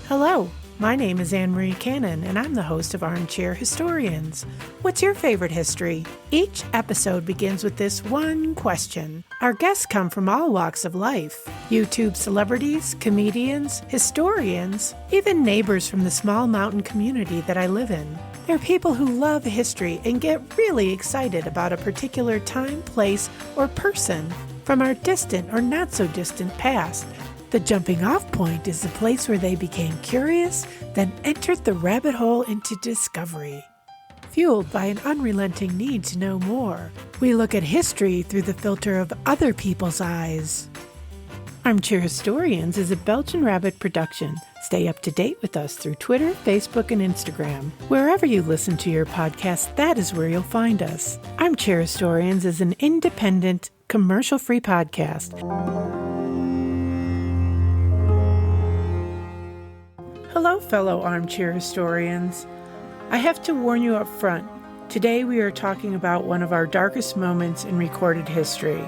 Hello, my name is Anne-Marie Cannon, and I'm the host of Armchair Historians. What's your favorite history? Each episode begins with this one question. Our guests come from all walks of life. YouTube celebrities, comedians, historians, even neighbors from the small mountain community that I live in. They're people who love history and get really excited about a particular time, place, or person from our distant or not so distant past. The jumping off point is the place where they became curious, then entered the rabbit hole into discovery. Fueled by an unrelenting need to know more, we look at history through the filter of other people's eyes. Armchair Historians is a Belgian Rabbit production. Stay up to date with us through Twitter, Facebook, and Instagram. Wherever you listen to your podcast, that is where you'll find us. Armchair Historians is an independent, commercial-free podcast. Hello, fellow armchair historians. I have to warn you up front. Today we are talking about one of our darkest moments in recorded history,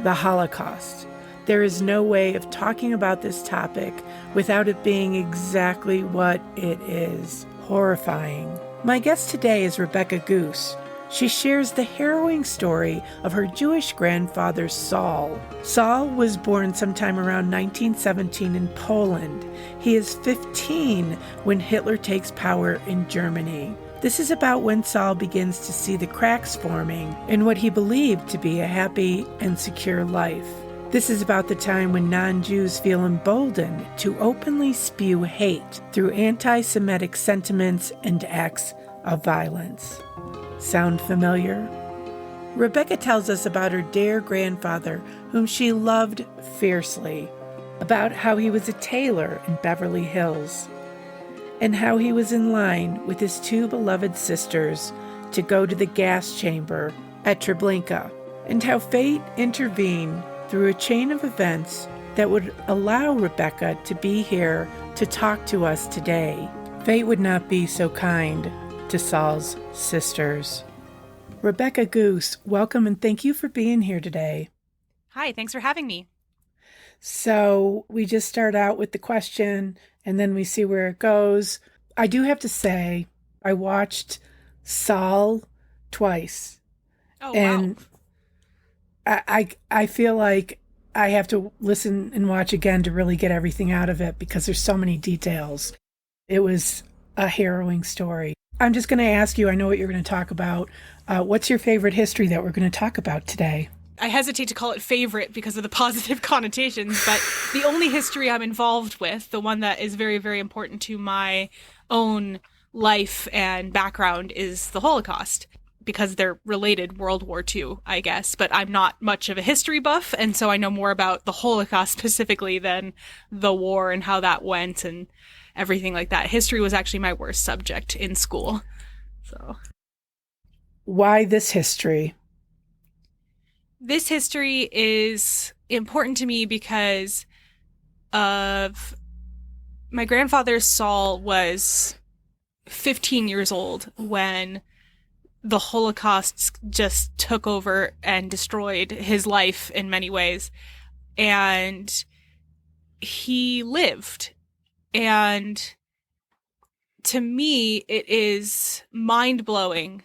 the Holocaust. There is no way of talking about this topic without it being exactly what it is, horrifying. My guest today is Rebecca Goos. She shares the harrowing story of her Jewish grandfather, Saul. Saul was born sometime around 1917 in Poland. He is 15 when Hitler takes power in Germany. This is about when Saul begins to see the cracks forming in what he believed to be a happy and secure life. This is about the time when non-Jews feel emboldened to openly spew hate through anti-Semitic sentiments and acts of violence. Sound familiar? Rebecca tells us about her dear grandfather, whom she loved fiercely, about how he was a tailor in Beverly Hills, and how he was in line with his two beloved sisters to go to the gas chamber at Treblinka, and how fate intervened through a chain of events that would allow Rebecca to be here to talk to us today. Fate would not be so kind to Saul's sisters. Rebecca Goos, welcome and thank you for being here today. Hi, thanks for having me. So we just start out with the question and then we see where it goes. I do have to say, I watched Saul twice. Oh, and wow. I feel like I have to listen and watch again to really get everything out of it because there's so many details. It was a harrowing story. I'm just going to ask you, I know what you're going to talk about. What's your favorite history that we're going to talk about today? I hesitate to call it favorite because of the positive connotations, but the only history I'm involved with, the one that is very, very important to my own life and background, is the Holocaust, because they're related, World War II, I guess. But I'm not much of a history buff, and so I know more about the Holocaust specifically than the war and how that went and everything like that. History was actually my worst subject in school. So, why this history? This history is important to me because of my grandfather. Saul was 15 years old when the Holocaust just took over and destroyed his life in many ways. And he lived. And to me, it is mind-blowing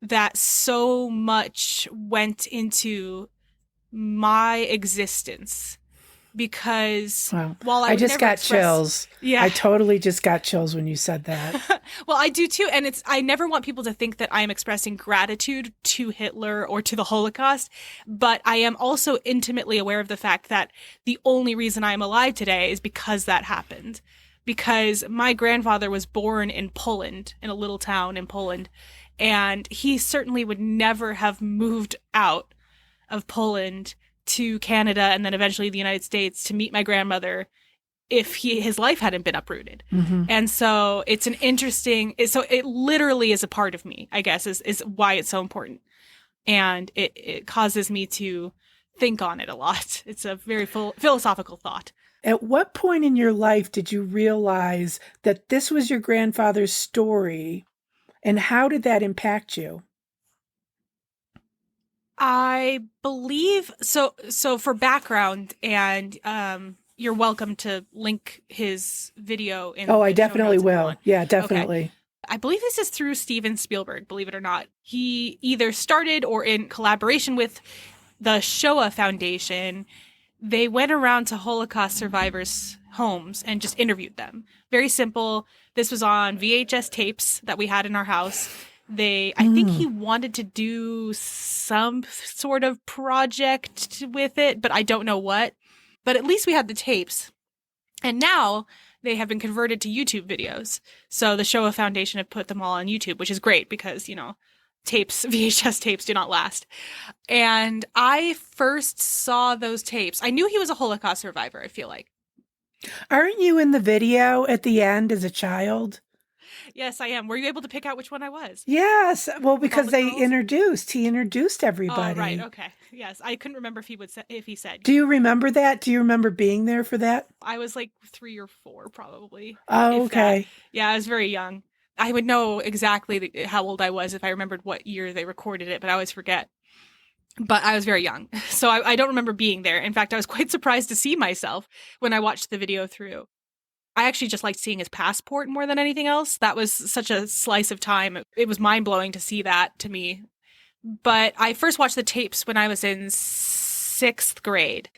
that so much went into my existence, because while I just got chills. Yeah. I totally just got chills when you said that. Well, I do too. And I never want people to think that I am expressing gratitude to Hitler or to the Holocaust, but I am also intimately aware of the fact that the only reason I am alive today is because that happened. Because my grandfather was born in Poland, in a little town in Poland, and he certainly would never have moved out of Poland to Canada and then eventually the United States to meet my grandmother if his life hadn't been uprooted. Mm-hmm. And so it's an interesting, so it literally is a part of me, I guess, is why it's so important. And it causes me to think on it a lot. It's a very philosophical thought. At what point in your life did you realize that this was your grandfather's story, and how did that impact you? I believe so for background and you're welcome to link his video in Oh, I the show definitely notes if you will. want. Yeah, definitely. Okay. I believe this is through Steven Spielberg, believe it or not. He either started or in collaboration with the Shoah Foundation, they went around to Holocaust survivors' homes and just interviewed them. Very simple. This was on VHS tapes that we had in our house. I think he wanted to do some sort of project with it, but I don't know what. But at least we had the tapes. And now they have been converted to YouTube videos. So the Shoah Foundation have put them all on YouTube, which is great because, VHS tapes do not last. And I first saw those tapes. I knew he was a Holocaust survivor, I feel like. Aren't you in the video at the end as a child? Yes, I am. Were you able to pick out which one I was? Yes. Well, because he introduced everybody. Oh, right. Okay. Yes. I couldn't remember if he said. Do you remember that? Do you remember being there for that? I was like 3 or 4, probably. Oh, okay. Yeah, I was very young. I would know exactly how old I was if I remembered what year they recorded it, but I always forget. But I was very young, so I don't remember being there. In fact, I was quite surprised to see myself when I watched the video through. I actually just liked seeing his passport more than anything else. That was such a slice of time. It was mind-blowing to see that to me. But I first watched the tapes when I was in 6th grade.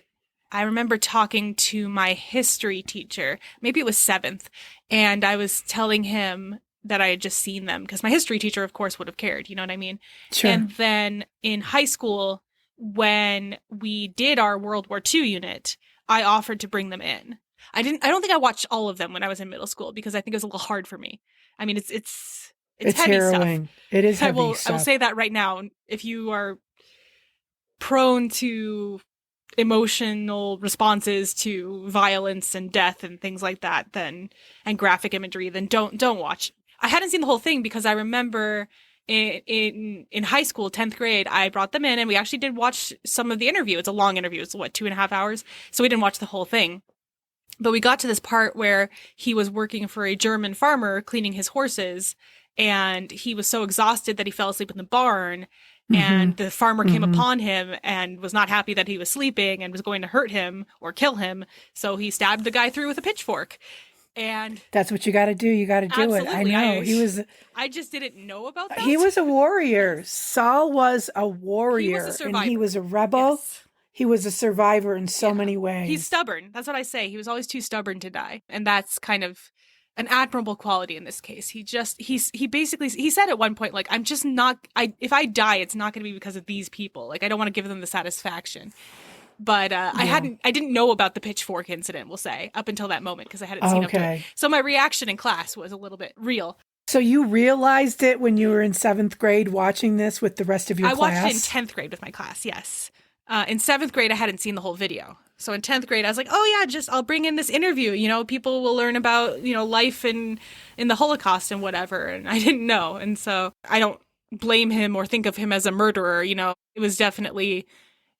I remember talking to my history teacher, maybe it was 7th, and I was telling him that I had just seen them because my history teacher, of course, would have cared. You know what I mean? Sure. And then in high school, when we did our World War II unit, I offered to bring them in. I don't think I watched all of them when I was in middle school because I think it was a little hard for me. I mean, it's heavy harrowing. stuff. It is heavy stuff. I will say that right now. If you are prone to emotional responses to violence and death and things like that, and graphic imagery, then don't watch. I hadn't seen the whole thing because I remember in high school, 10th grade, I brought them in and we actually did watch some of the interview. It's a long interview. It's 2.5 hours. So we didn't watch the whole thing. But we got to this part where he was working for a German farmer cleaning his horses, and he was so exhausted that he fell asleep in the barn. And the farmer came upon him and was not happy that he was sleeping and was going to hurt him or kill him. So he stabbed the guy through with a pitchfork. And that's what you got to do. You got to do it. I know. I just didn't know about that. He was a warrior. Saul was a warrior. He was a survivor. And he was a rebel. Yes. He was a survivor in so many ways. He's stubborn. That's what I say. He was always too stubborn to die. And that's kind of an admirable quality in this case. He basically said at one point, like, I'm just not, if I die, it's not going to be because of these people. Like, I don't want to give them the satisfaction. But I didn't know about the pitchfork incident, we'll say, up until that moment because I hadn't seen it. So my reaction in class was a little bit real. So you realized it when you were in 7th grade watching this with the rest of your class? I watched it in 10th grade with my class, yes. In 7th grade, I hadn't seen the whole video. So in 10th grade, I was like, oh yeah, I'll bring in this interview. People will learn about, life in the Holocaust and whatever. And I didn't know. And so I don't blame him or think of him as a murderer. It was definitely,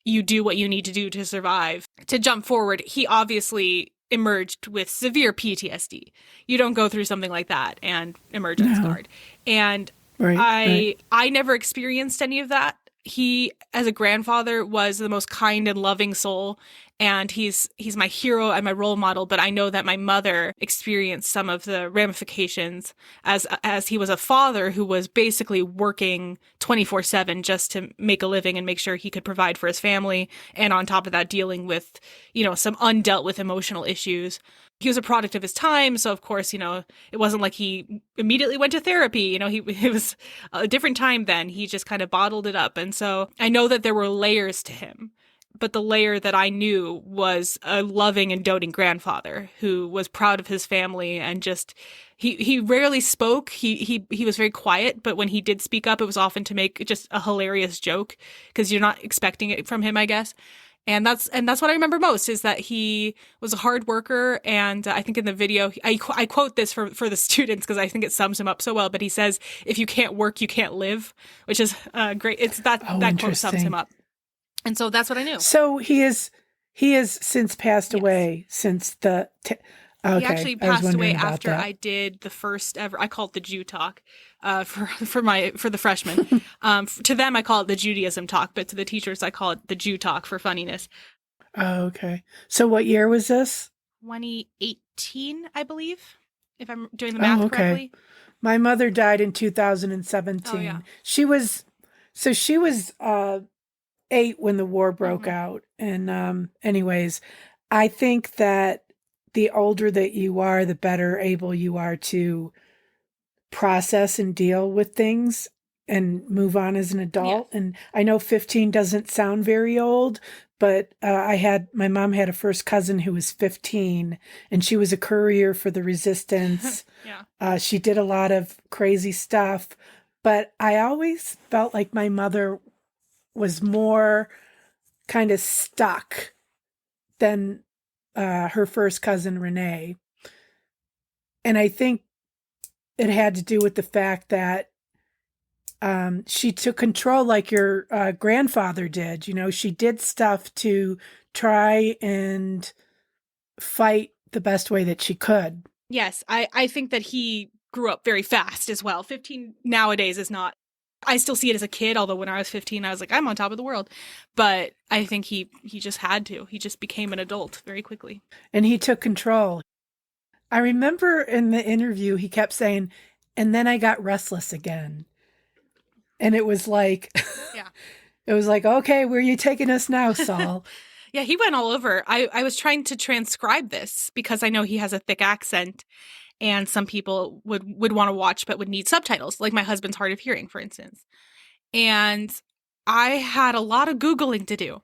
you do what you need to do to survive. To jump forward, he obviously emerged with severe PTSD. You don't go through something like that and emerge unscarred. And I never experienced any of that. He, as a grandfather, was the most kind and loving soul, and he's my hero and my role model. But I know that my mother experienced some of the ramifications as he was a father who was basically working 24/7 just to make a living and make sure he could provide for his family, and on top of that, dealing with some undealt with emotional issues. He was a product of his time, so of course, it wasn't like he immediately went to therapy. It was a different time then. He just kind of bottled it up. And so I know that there were layers to him, but the layer that I knew was a loving and doting grandfather who was proud of his family and just, he rarely spoke. He was very quiet, but when he did speak up, it was often to make just a hilarious joke because you're not expecting it from him, I guess. And that's what I remember most is that he was a hard worker. And I think in the video, I quote this for the students because I think it sums him up so well. But he says, if you can't work, you can't live, which is great. It's that quote sums him up. And so that's what I knew. So he has since passed away since the... He actually passed away after I did the first ever, I call it the Jew talk, for the freshmen. To them, I call it the Judaism talk, but to the teachers, I call it the Jew talk for funniness. Oh, okay. So what year was this? 2018, I believe, if I'm doing the math Oh, okay. correctly. My mother died in Oh, yeah. 2017. She was 8 when the war broke Mhm. out. And anyways, I think that the older that you are, the better able you are to process and deal with things and move on as an Yes. adult. And I know 15 doesn't sound very old, but my mom had a first cousin who was 15, and she was a courier for the resistance. Yeah. She did a lot of crazy stuff, but I always felt like my mother was more kind of stuck than her first cousin, Renee. And I think it had to do with the fact that she took control like your grandfather did. You know, she did stuff to try and fight the best way that she could. Yes, I think that he grew up very fast as well. 15 nowadays is not. I still see it as a kid, although when I was 15, I was like, I'm on top of the world. But I think he just had to. He just became an adult very quickly. And he took control. I remember in the interview, he kept saying, and then I got restless again. And it was like, Yeah. it was like, okay, where are you taking us now, Saul? Yeah, he went all over. I was trying to transcribe this because I know he has a thick accent and some people would want to watch but would need subtitles, like my husband's hard of hearing, for instance. And I had a lot of Googling to do.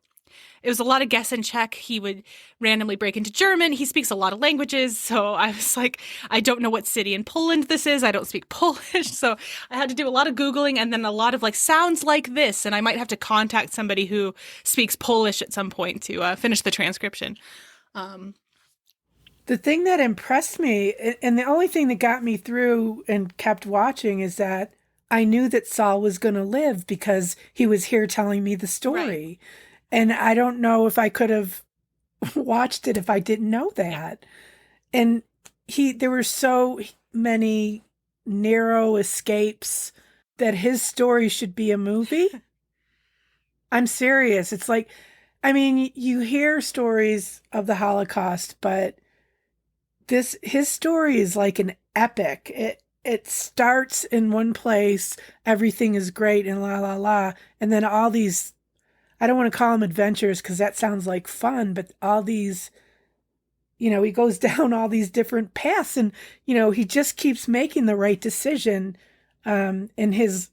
It was a lot of guess and check. He would randomly break into German. He speaks a lot of languages. So I was like, I don't know what city in Poland this is. I don't speak Polish. So I had to do a lot of Googling and then a lot of like sounds like this. And I might have to contact somebody who speaks Polish at some point to finish the transcription. The thing that impressed me, and the only thing that got me through and kept watching, is that I knew that Saul was going to live because he was here telling me the story. Right. And I don't know if I could have watched it if I didn't know that. And there were so many narrow escapes that his story should be a movie. I'm serious. It's like, I mean, you hear stories of the Holocaust, but his story is like an epic. It starts in one place, everything is great and la la la, and then all these, I don't want to call them adventures because that sounds like fun, but all these, he goes down all these different paths, and he just keeps making the right decision, and his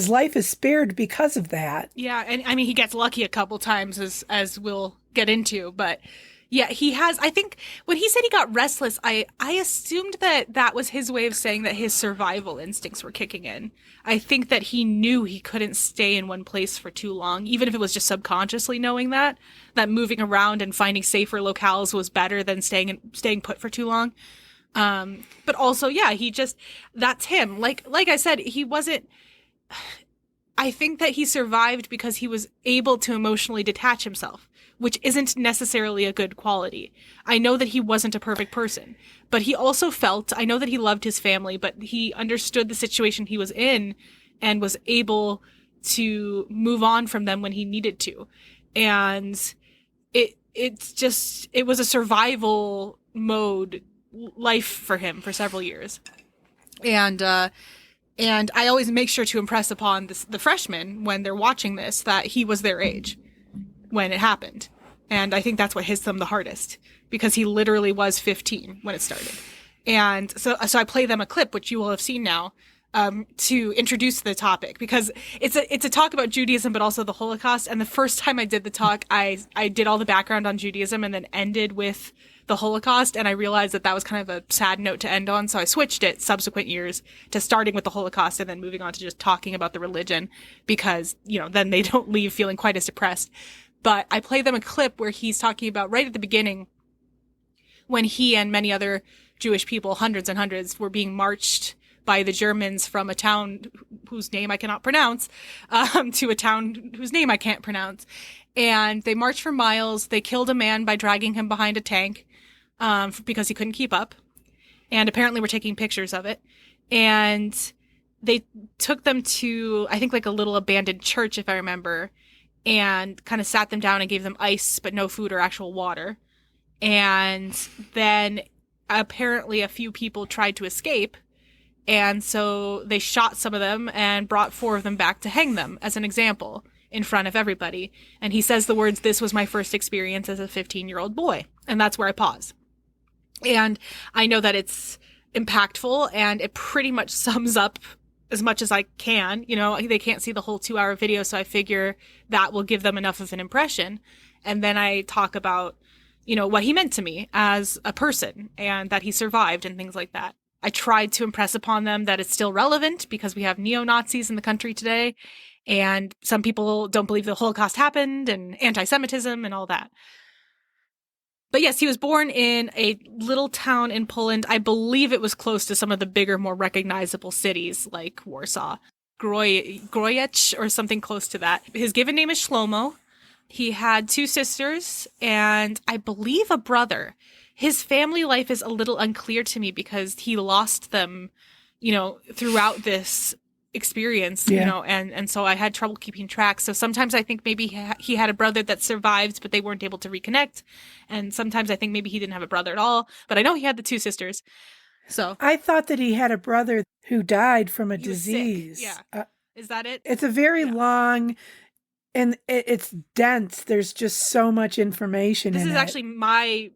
life is spared because of that. Yeah, and I mean he gets lucky a couple times as we'll get into, but yeah, he has. I think when he said he got restless, I assumed that was his way of saying that his survival instincts were kicking in. I think that he knew he couldn't stay in one place for too long, even if it was just subconsciously knowing that moving around and finding safer locales was better than staying put for too long. But also, yeah, that's him. Like I said, he wasn't. I think that he survived because he was able to emotionally detach himself, which isn't necessarily a good quality. I know that he wasn't a perfect person, but he also I know that he loved his family, but he understood the situation he was in and was able to move on from them when he needed to. And it was a survival mode life for him for several years. And I always make sure to impress upon the freshmen when they're watching this that he was their age when it happened. And I think that's what hits them the hardest because he literally was 15 when it started. And so I play them a clip, which you will have seen now, to introduce the topic because it's a talk about Judaism, but also the Holocaust. And the first time I did the talk, I did all the background on Judaism and then ended with the Holocaust. And I realized that was kind of a sad note to end on. So I switched it subsequent years to starting with the Holocaust and then moving on to just talking about the religion because, then they don't leave feeling quite as depressed. But I play them a clip where he's talking about right at the beginning when he and many other Jewish people, hundreds and hundreds, were being marched by the Germans from a town whose name I cannot pronounce, to a town whose name I can't pronounce. And they marched for miles. They killed a man by dragging him behind a tank because he couldn't keep up. And apparently we're taking pictures of it. And they took them to, I think, like a little abandoned church, if I remember, and kind of sat them down and gave them ice, but no food or actual water. And then apparently a few people tried to escape. And so they shot some of them and brought 4 of them back to hang them as an example in front of everybody. And he says the words, "This was my first experience as a 15-year-old boy." And that's where I pause. And I know that it's impactful and it pretty much sums up as much as I can. You know, they can't see the whole 2-hour video, so I figure that will give them enough of an impression. And then I talk about, you know, what he meant to me as a person and that he survived and things like that. I tried to impress upon them that it's still relevant because we have neo-Nazis in the country today. And some people don't believe the Holocaust happened and anti-Semitism and all that. But yes, he was born in a little town in Poland. I believe it was close to some of the bigger, more recognizable cities like Warsaw, Grojec or something close to that. His given name is Shlomo. He had 2 sisters and I believe a brother. His family life is a little unclear to me because he lost them, you know, throughout this experience, you know, and so I had trouble keeping track. So sometimes I think maybe he had a brother that survived, but they weren't able to reconnect. And sometimes I think maybe he didn't have a brother at all, but I know he had the 2 sisters. So I thought that he had a brother who died from a disease. Yeah. Is that it? It's a very long, and it's dense. There's just so much information in it. This is actually my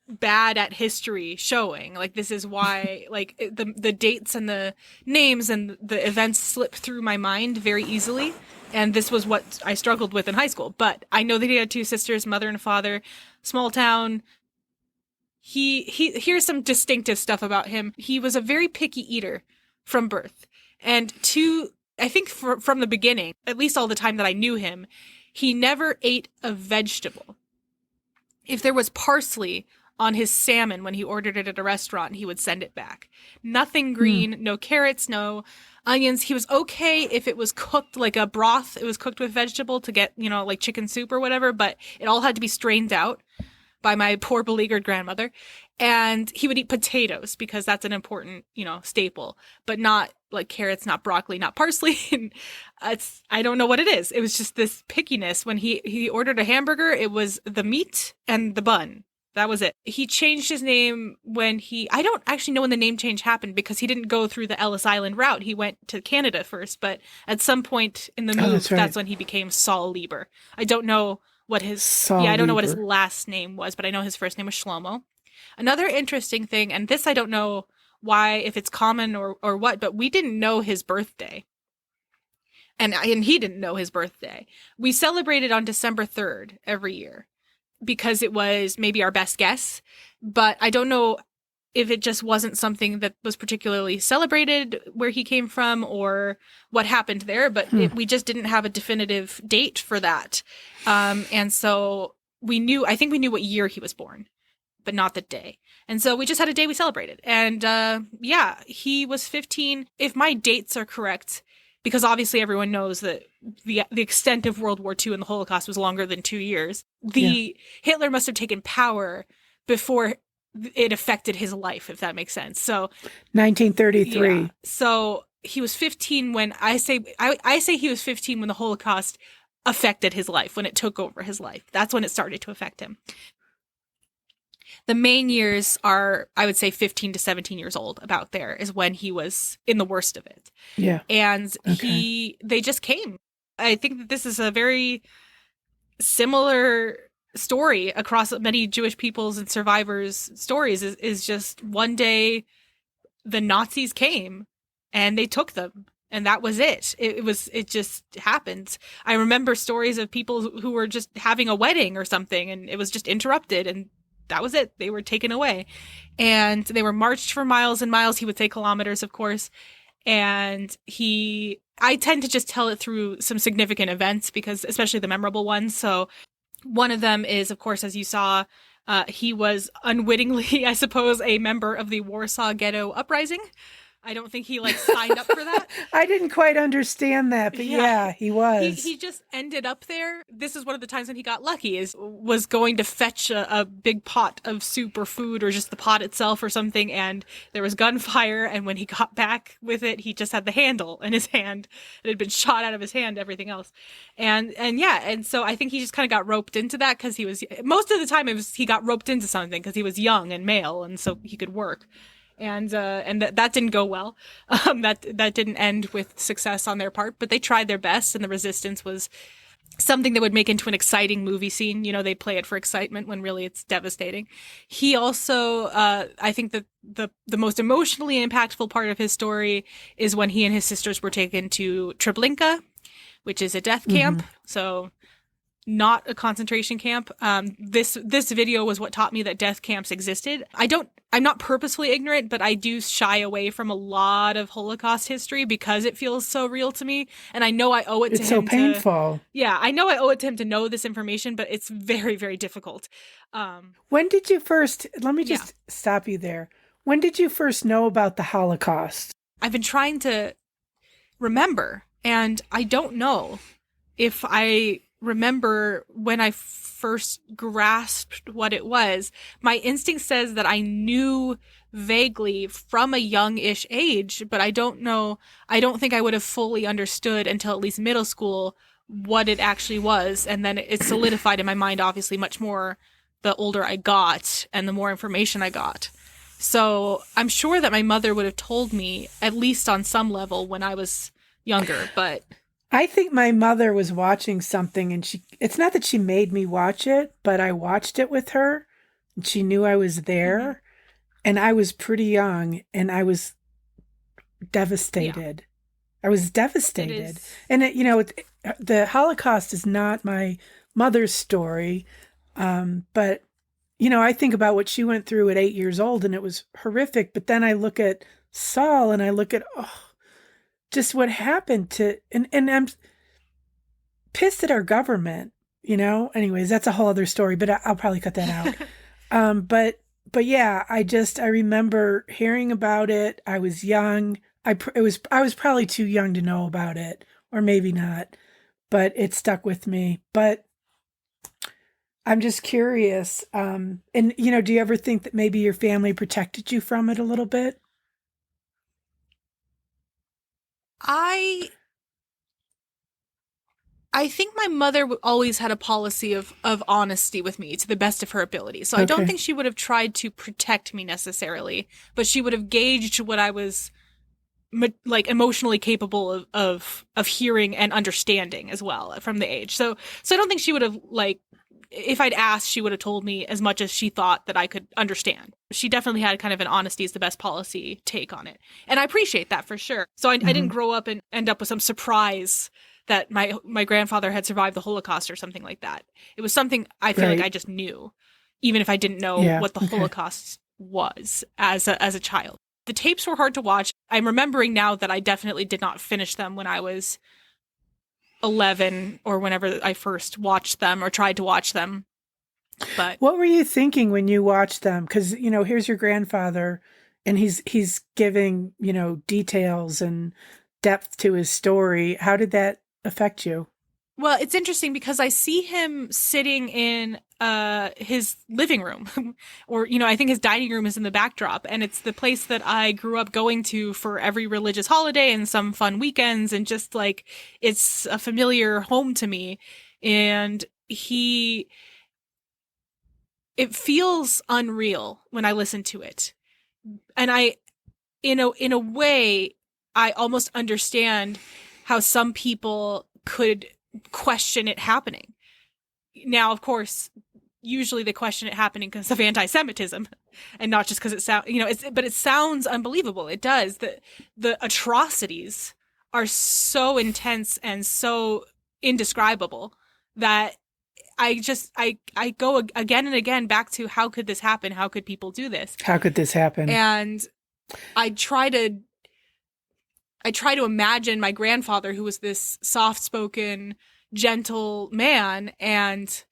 bad at history showing. Like, this is why, like, the dates and the names and the events slip through my mind very easily. And this was what I struggled with in high school. But I know that he had 2 sisters, mother and father, small town. Here's some distinctive stuff about him. He was a very picky eater from birth. And I think from the beginning, at least all the time that I knew him, he never ate a vegetable. If there was parsley on his salmon when he ordered it at a restaurant, he would send it back. Nothing green, no carrots, no onions. He was okay if it was cooked like a broth. It was cooked with vegetable to get, you know, like chicken soup or whatever, but it all had to be strained out by my poor beleaguered grandmother. And he would eat potatoes because that's an important, you know, staple, but not like carrots, not broccoli, not parsley. And I don't know what it is. It was just this pickiness. When he ordered a hamburger, it was the meat and the bun. That was it. He changed his name when I don't actually know when the name change happened because he didn't go through the Ellis Island route. He went to Canada first, but at some point in the move, that's when he became Saul Liber. I don't know what I don't know what his last name was, but I know his first name was Shlomo. Another interesting thing, and this I don't know why, if it's common or what, but we didn't know his birthday. And he didn't know his birthday. We celebrated on December 3rd every year, because it was maybe our best guess, but I don't know if it just wasn't something that was particularly celebrated where he came from or what happened there, but we just didn't have a definitive date for that. And so I think we knew what year he was born, but not the day. And so we just had a day we celebrated. And he was 15. If my dates are correct, because obviously everyone knows that the extent of World War II and the Holocaust was longer than 2 years. Hitler must have taken power before it affected his life, if that makes sense. So 1933. Yeah. So he was 15 when I say he was 15 when the Holocaust affected his life, when it took over his life. That's when it started to affect him. The main years are, I would say, 15 to 17 years old. About there is when he was in the worst of it. Yeah. And they just came. I think that this is a very similar story across many Jewish peoples and survivors' stories is just one day the Nazis came and they took them. And that was it. It just happened. I remember stories of people who were just having a wedding or something and it was just interrupted and that was it. They were taken away and they were marched for miles and miles. He would say kilometers, of course. And I tend to just tell it through some significant events because especially the memorable ones. So one of them is, of course, as you saw, he was unwittingly, I suppose, a member of the Warsaw Ghetto Uprising, I don't think he like signed up for that. I didn't quite understand that, but yeah he was. He just ended up there. This is one of the times when he got lucky, was going to fetch a big pot of soup or food or just the pot itself or something, and there was gunfire, and when he got back with it, he just had the handle in his hand. It had been shot out of his hand, everything else. And so I think he just kind of got roped into that because he was, most of the time he got roped into something because he was young and male, and so he could work. And that didn't go well. That didn't end with success on their part, but they tried their best, and the resistance was something they would make into an exciting movie scene. You know, they play it for excitement when really it's devastating. He also, I think that the most emotionally impactful part of his story is when he and his sisters were taken to Treblinka, which is a death camp. So not a concentration camp. This video was what taught me that death camps existed. I'm not purposefully ignorant, but I do shy away from a lot of Holocaust history because it feels so real to me. And I know I owe it to him. It's so painful. I know I owe it to him to know this information, but it's very, very difficult. When did you first, let me just stop you there. When did you first know about the Holocaust? I've been trying to remember, and I don't know if I remember when I first grasped what it was. My instinct says that I knew vaguely from a young-ish age, but I don't know. I don't think I would have fully understood until at least middle school what it actually was. And then it solidified in my mind, obviously, much more the older I got and the more information I got. So I'm sure that my mother would have told me, at least on some level, when I was younger, but I think my mother was watching something, and it's not that she made me watch it, but I watched it with her, and she knew I was there, and I was pretty young, and I was devastated. Yeah. I was devastated. And the Holocaust is not my mother's story, but I think about what she went through at 8 years old, and it was horrific. But then I look at Saul, and I look at just what happened to, and I'm pissed at our government, anyways, that's a whole other story, but I'll probably cut that out. But yeah, I remember hearing about it. I was young. I was probably too young to know about it, or maybe not, but it stuck with me. But I'm just curious. And do you ever think that maybe your family protected you from it a little bit? I think my mother always had a policy of honesty with me to the best of her ability. So I don't think she would have tried to protect me necessarily, but she would have gauged what I was like emotionally capable of hearing and understanding as well from the age. So I don't think she would have, like, if I'd asked, she would have told me as much as she thought that I could understand. She definitely had kind of an honesty is the best policy take on it. And I appreciate that for sure. So I didn't grow up and end up with some surprise that my grandfather had survived the Holocaust or something like that. It was something I feel like I just knew, even if I didn't know what the Holocaust was as a child. The tapes were hard to watch. I'm remembering now that I definitely did not finish them when I was 11 or whenever I first watched them or tried to watch them. But what were you thinking when you watched them? Because, here's your grandfather, and he's giving, details and depth to his story. How did that affect you? Well, it's interesting because I see him sitting in his living room, or, I think his dining room is in the backdrop, and it's the place that I grew up going to for every religious holiday and some fun weekends, and just like, it's a familiar home to me. And it feels unreal when I listen to it. And in a way, I almost understand how some people could question it happening. Now, of course, usually they question it happening because of anti-Semitism and not just because it sounds, but it sounds unbelievable. It does. The atrocities are so intense and so indescribable that I go again and again back to, how could this happen? How could people do this? How could this happen? And I try to imagine my grandfather, who was this soft-spoken, gentle man, and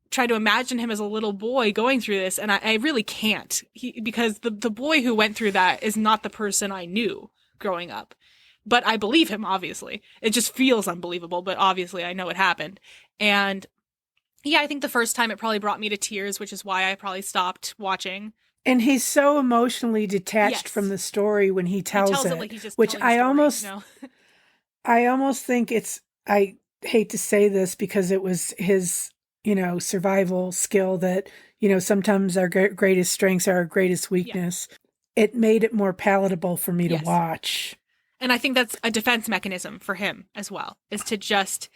try to imagine him as a little boy going through this, and I really can't. Because the boy who went through that is not the person I knew growing up. But I believe him, obviously. It just feels unbelievable, but obviously I know it happened. And yeah, I think the first time it probably brought me to tears, which is why I probably stopped watching. And he's so emotionally detached from the story when he tells it like he's just which telling the story, I almost think I hate to say this because it was his, survival skill that, sometimes our greatest strengths are our greatest weakness. Yeah. It made it more palatable for me to watch. And I think that's a defense mechanism for him as well, is to just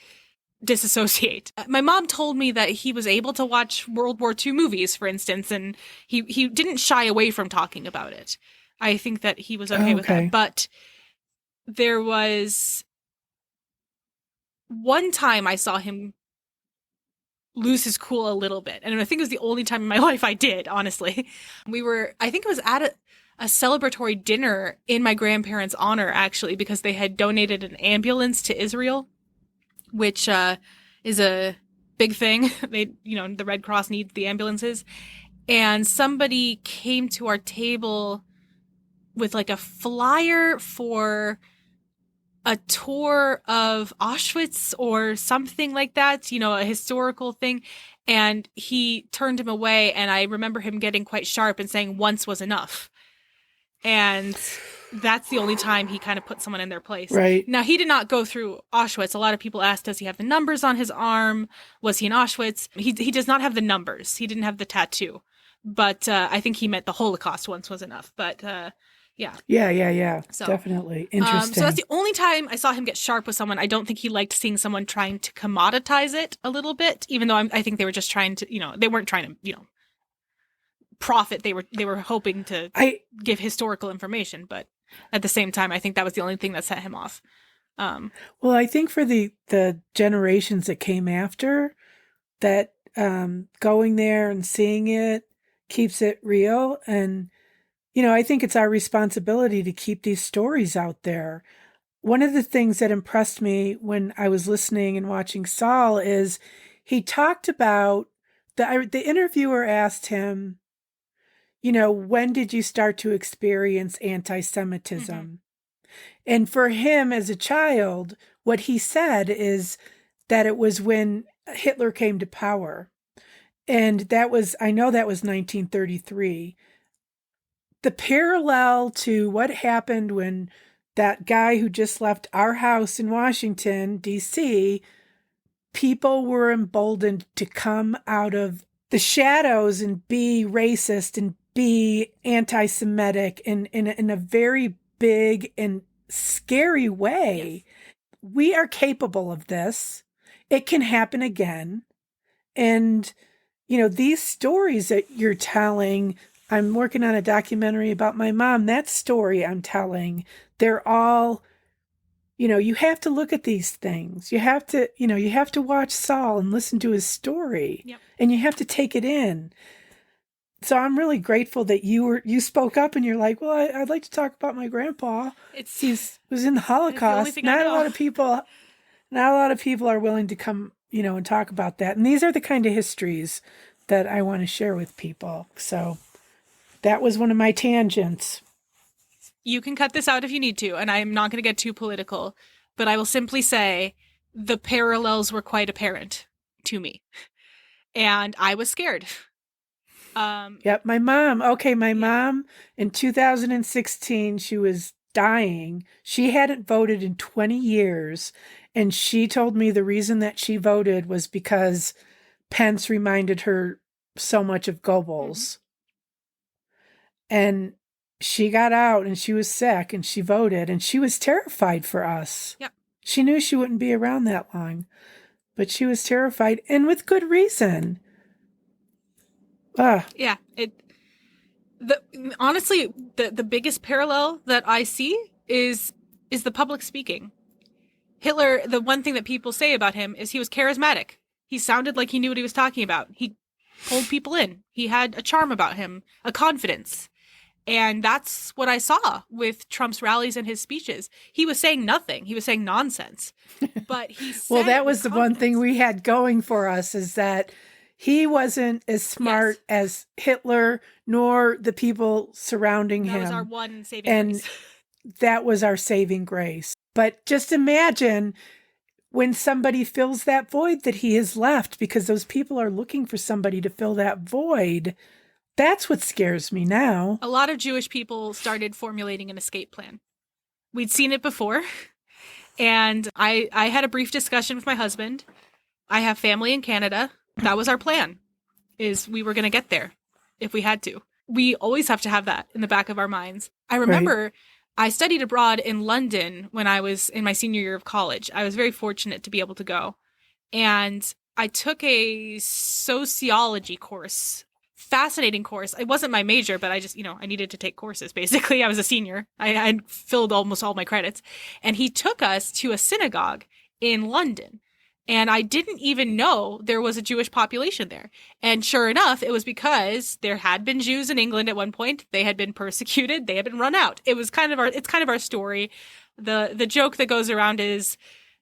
disassociate. My mom told me that he was able to watch World War II movies, for instance, and he didn't shy away from talking about it. I think that he was okay with that. But there was one time I saw him lose his cool a little bit. And I think it was the only time in my life I did, honestly. I think it was at a celebratory dinner in my grandparents' honor, actually, because they had donated an ambulance to Israel, which is a big thing. The Red Cross needs the ambulances. And somebody came to our table with like a flyer for a tour of Auschwitz or something like that, a historical thing. And he turned him away. And I remember him getting quite sharp and saying once was enough. And that's the only time he kind of put someone in their place. Right. Now, he did not go through Auschwitz. A lot of people asked, does he have the numbers on his arm? Was he in Auschwitz? He does not have the numbers. He didn't have the tattoo. But I think he meant the Holocaust once was enough. But yeah. Yeah. So, definitely. Interesting. So that's the only time I saw him get sharp with someone. I don't think he liked seeing someone trying to commoditize it a little bit, even though I think they were just trying to, they weren't trying to, profit. They were hoping to give historical information, but at the same time, I think that was the only thing that set him off. Well, I think for the generations that came after, that going there and seeing it keeps it real. And, I think it's our responsibility to keep these stories out there. One of the things that impressed me when I was listening and watching Saul is he talked about, the interviewer asked him, when did you start to experience anti-Semitism? Mm-hmm. And for him as a child, what he said is that it was when Hitler came to power. And I know that was 1933. The parallel to what happened when that guy who just left our house in Washington, D.C., people were emboldened to come out of the shadows and be racist and be anti-Semitic in a very big and scary way. Yes. We are capable of this. It can happen again. And, these stories that you're telling, I'm working on a documentary about my mom. That story I'm telling, they're all, you have to look at these things. You have to watch Saul and listen to his story. Yep. And you have to take it in. So I'm really grateful that you spoke up and you're like, well, I'd like to talk about my grandpa. He was in the Holocaust. Not a lot of people are willing to come, and talk about that. And these are the kind of histories that I want to share with people. So that was one of my tangents. You can cut this out if you need to, and I'm not going to get too political, but I will simply say the parallels were quite apparent to me. And I was scared. Yep, my mom. Okay, mom in 2016, she was dying. She hadn't voted in 20 years, and she told me the reason that she voted was because Pence reminded her so much of Goebbels. Mm-hmm. And she got out and she was sick and she voted and she was terrified for us. Yep. She knew she wouldn't be around that long, but she was terrified, and with good reason. Yeah. Honestly, the biggest parallel that I see is the public speaking. Hitler, the one thing that people say about him is he was charismatic. He sounded like he knew what he was talking about. He pulled people in. He had a charm about him, a confidence. And that's what I saw with Trump's rallies and his speeches. He was saying nothing. He was saying nonsense. But he said well, that was the one thing we had going for us, is that He wasn't as smart as Hitler, nor the people surrounding him. That was our one saving grace. That was our saving grace. But just imagine when somebody fills that void that he has left, because those people are looking for somebody to fill that void. That's what scares me now. A lot of Jewish people started formulating an escape plan. We'd seen it before, and I had a brief discussion with my husband. I have family in Canada. That was our plan, is we were going to get there if we had to. We always have to have that in the back of our minds. I remember I studied abroad in London when I was in my senior year of college. I was very fortunate to be able to go. And I took a sociology course. Fascinating course. It wasn't my major, but I just, I needed to take courses, basically. I was a senior. I filled almost all my credits. And he took us to a synagogue in London. And I didn't even know there was a Jewish population there. And sure enough, it was because there had been Jews in England at one point. They had been persecuted. They had been run out. It's kind of our story. The joke that goes around is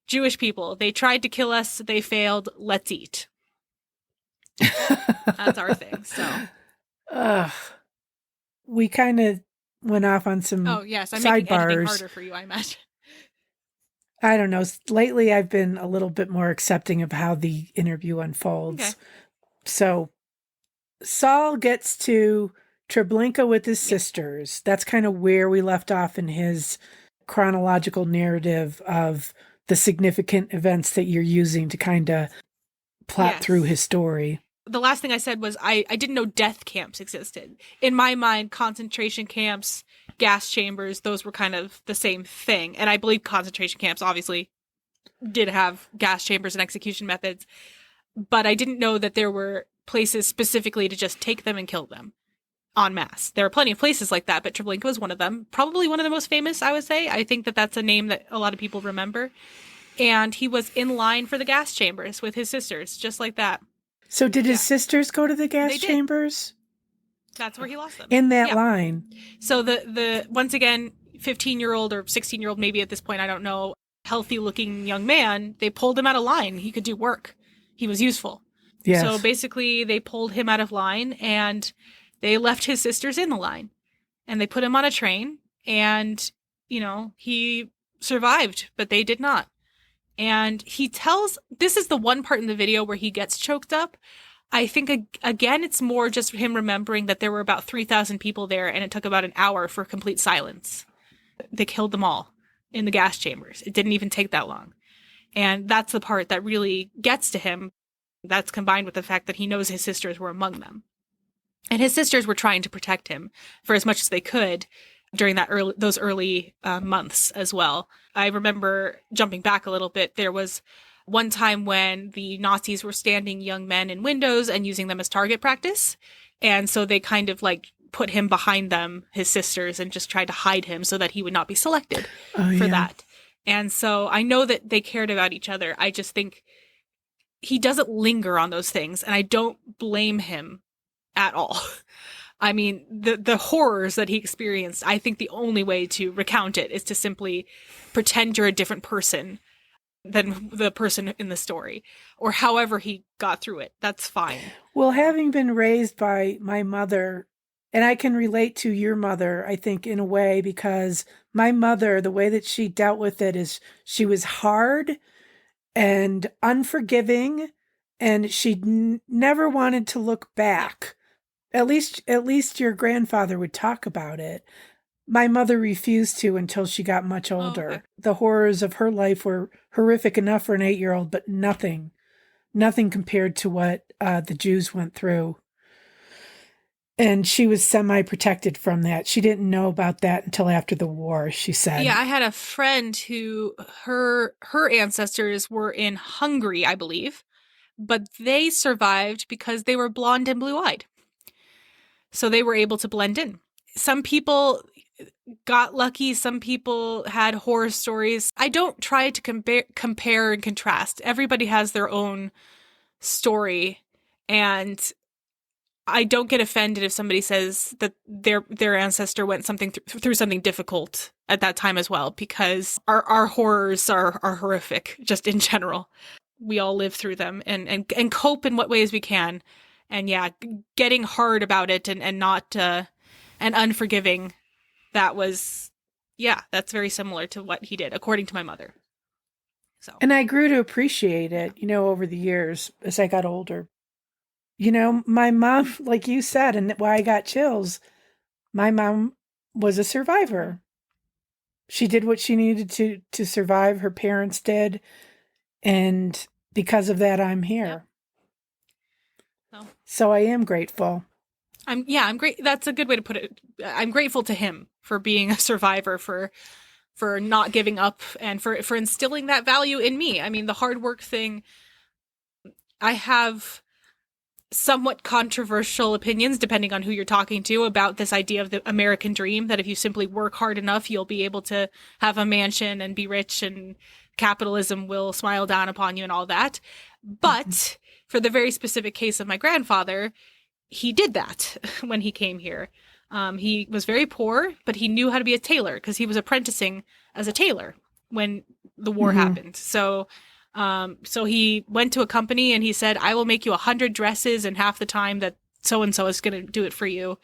Jewish people. They tried to kill us. They failed. Let's eat. That's our thing. So, we kind of went off on some I'm making editing sidebars. harder for you, I imagine. I don't know. Lately, I've been a little bit more accepting of how the interview unfolds. Okay. So, Saul gets to Treblinka with his sisters. That's kind of where we left off in his chronological narrative of the significant events that you're using to kind of plot through his story. The last thing I said was I didn't know death camps existed. In my mind, concentration camps, gas chambers, those were kind of the same thing. And I believe concentration camps obviously did have gas chambers and execution methods. But I didn't know that there were places specifically to just take them and kill them en masse. There are plenty of places like that, but Treblinka was one of them. Probably one of the most famous, I would say. I think that that's a name that a lot of people remember. And he was in line for the gas chambers with his sisters, just like that. So did his sisters go to the gas chambers? That's where he lost them. In that line. So the once again, 15-year-old or 16-year-old, maybe at this point, I don't know, healthy-looking young man, they pulled him out of line. He could do work. He was useful. Yes. So basically, they pulled him out of line, and they left his sisters in the line. And they put him on a train, and, he survived, but they did not. And he tells, this is the one part in the video where he gets choked up. I think, again, it's more just him remembering that there were about 3,000 people there and it took about an hour for complete silence. They killed them all in the gas chambers. It didn't even take that long. And that's the part that really gets to him. That's combined with the fact that he knows his sisters were among them. And his sisters were trying to protect him for as much as they could during those early months as well. I remember jumping back a little bit. There was one time when the Nazis were standing young men in windows and using them as target practice. And so they kind of put him behind them, his sisters, and just tried to hide him so that he would not be selected for that. And so I know that they cared about each other. I just think he doesn't linger on those things, and I don't blame him at all. I mean, the horrors that he experienced, I think the only way to recount it is to simply pretend you're a different person than the person in the story, or however he got through it. That's fine. Well, having been raised by my mother, and I can relate to your mother, I think, in a way, because my mother, the way that she dealt with it is she was hard and unforgiving, and she never wanted to look back. At least your grandfather would talk about it. My mother refused to until she got much older. Oh, okay. The horrors of her life were horrific enough for an 8-year-old, but nothing compared to what the Jews went through. And she was semi-protected from that. She didn't know about that until after the war, she said. Yeah, I had a friend who her ancestors were in Hungary, I believe, but they survived because they were blonde and blue-eyed. So they were able to blend in. Some people got lucky. Some people had horror stories. I don't try to compare and contrast. Everybody has their own story, and I don't get offended if somebody says that their ancestor went through something difficult at that time as well, because our horrors are horrific just in general. we all live through them and cope in what ways we can. And yeah, getting hard about it and not, and unforgiving, that's very similar to what he did, according to my mother. So. And I grew to appreciate it, over the years as I got older. My mom, like you said, and why I got chills, my mom was a survivor. She did what she needed to survive. Her parents did. And because of that, I'm here. Yeah. So I am grateful. I'm great. That's a good way to put it. I'm grateful to him for being a survivor, for not giving up, and for instilling that value in me. I mean, the hard work thing, I have somewhat controversial opinions, depending on who you're talking to, about this idea of the American dream, that if you simply work hard enough, you'll be able to have a mansion and be rich, and capitalism will smile down upon you and all that. But for the very specific case of my grandfather, he did that when he came here. He was very poor, but he knew how to be a tailor because he was apprenticing as a tailor when the war happened. So he went to a company and he said, I will make you 100 dresses in half the time that so-and-so is going to do it for you.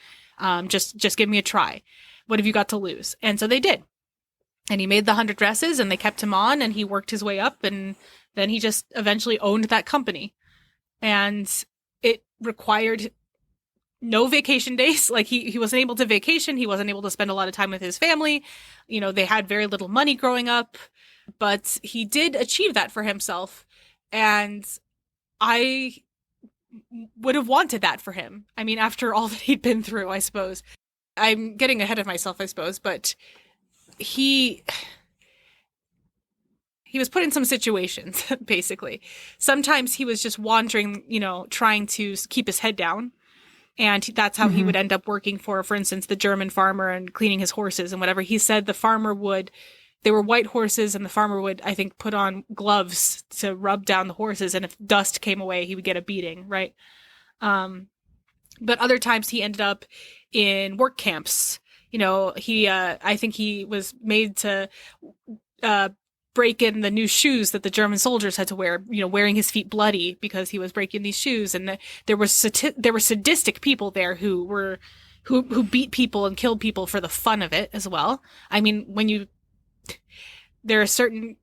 Just give me a try. What have you got to lose? And so they did. And he made the 100 dresses and they kept him on and he worked his way up. And then he just eventually owned that company. And it required no vacation days. Like he wasn't able to vacation. He wasn't able to spend a lot of time with his family. They had very little money growing up, but he did achieve that for himself. And I would have wanted that for him. I mean, after all that he'd been through, I suppose. I'm getting ahead of myself, I suppose, but he was put in some situations, basically. Sometimes he was just wandering, trying to keep his head down. And that's how he would end up working for instance, the German farmer and cleaning his horses and whatever. He said they were white horses and the farmer would, I think, put on gloves to rub down the horses. And if dust came away, he would get a beating, right? But other times he ended up in work camps. I think he was made to break in the new shoes that the German soldiers had to wear, wearing his feet bloody because he was breaking these shoes. And there were sadistic people there who beat people and killed people for the fun of it as well. I mean, there are certain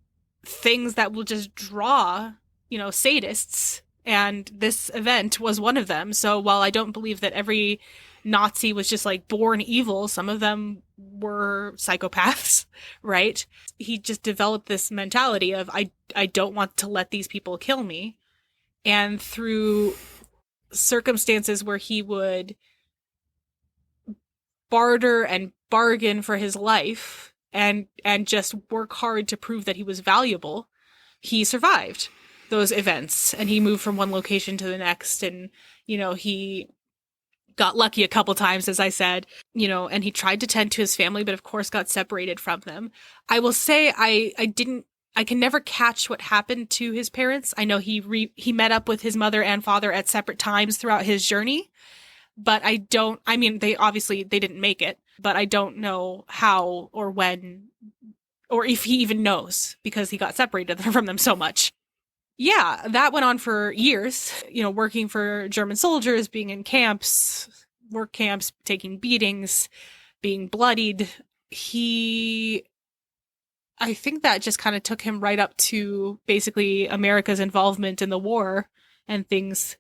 things that will just draw, sadists, and this event was one of them. So while I don't believe that every Nazi was just like born evil, some of them were psychopaths, right? He just developed this mentality of I don't want to let these people kill me. And through circumstances where he would barter and bargain for his life and just work hard to prove that he was valuable, he survived those events and he moved from one location to the next. And, he got lucky a couple times, as I said, and he tried to tend to his family, but of course got separated from them. I will say I can never catch what happened to his parents. I know he met up with his mother and father at separate times throughout his journey, but they didn't make it, but I don't know how or when, or if he even knows because he got separated from them so much. Yeah, that went on for years, working for German soldiers, being in camps, work camps, taking beatings, being bloodied. I think that just kind of took him right up to basically America's involvement in the war and things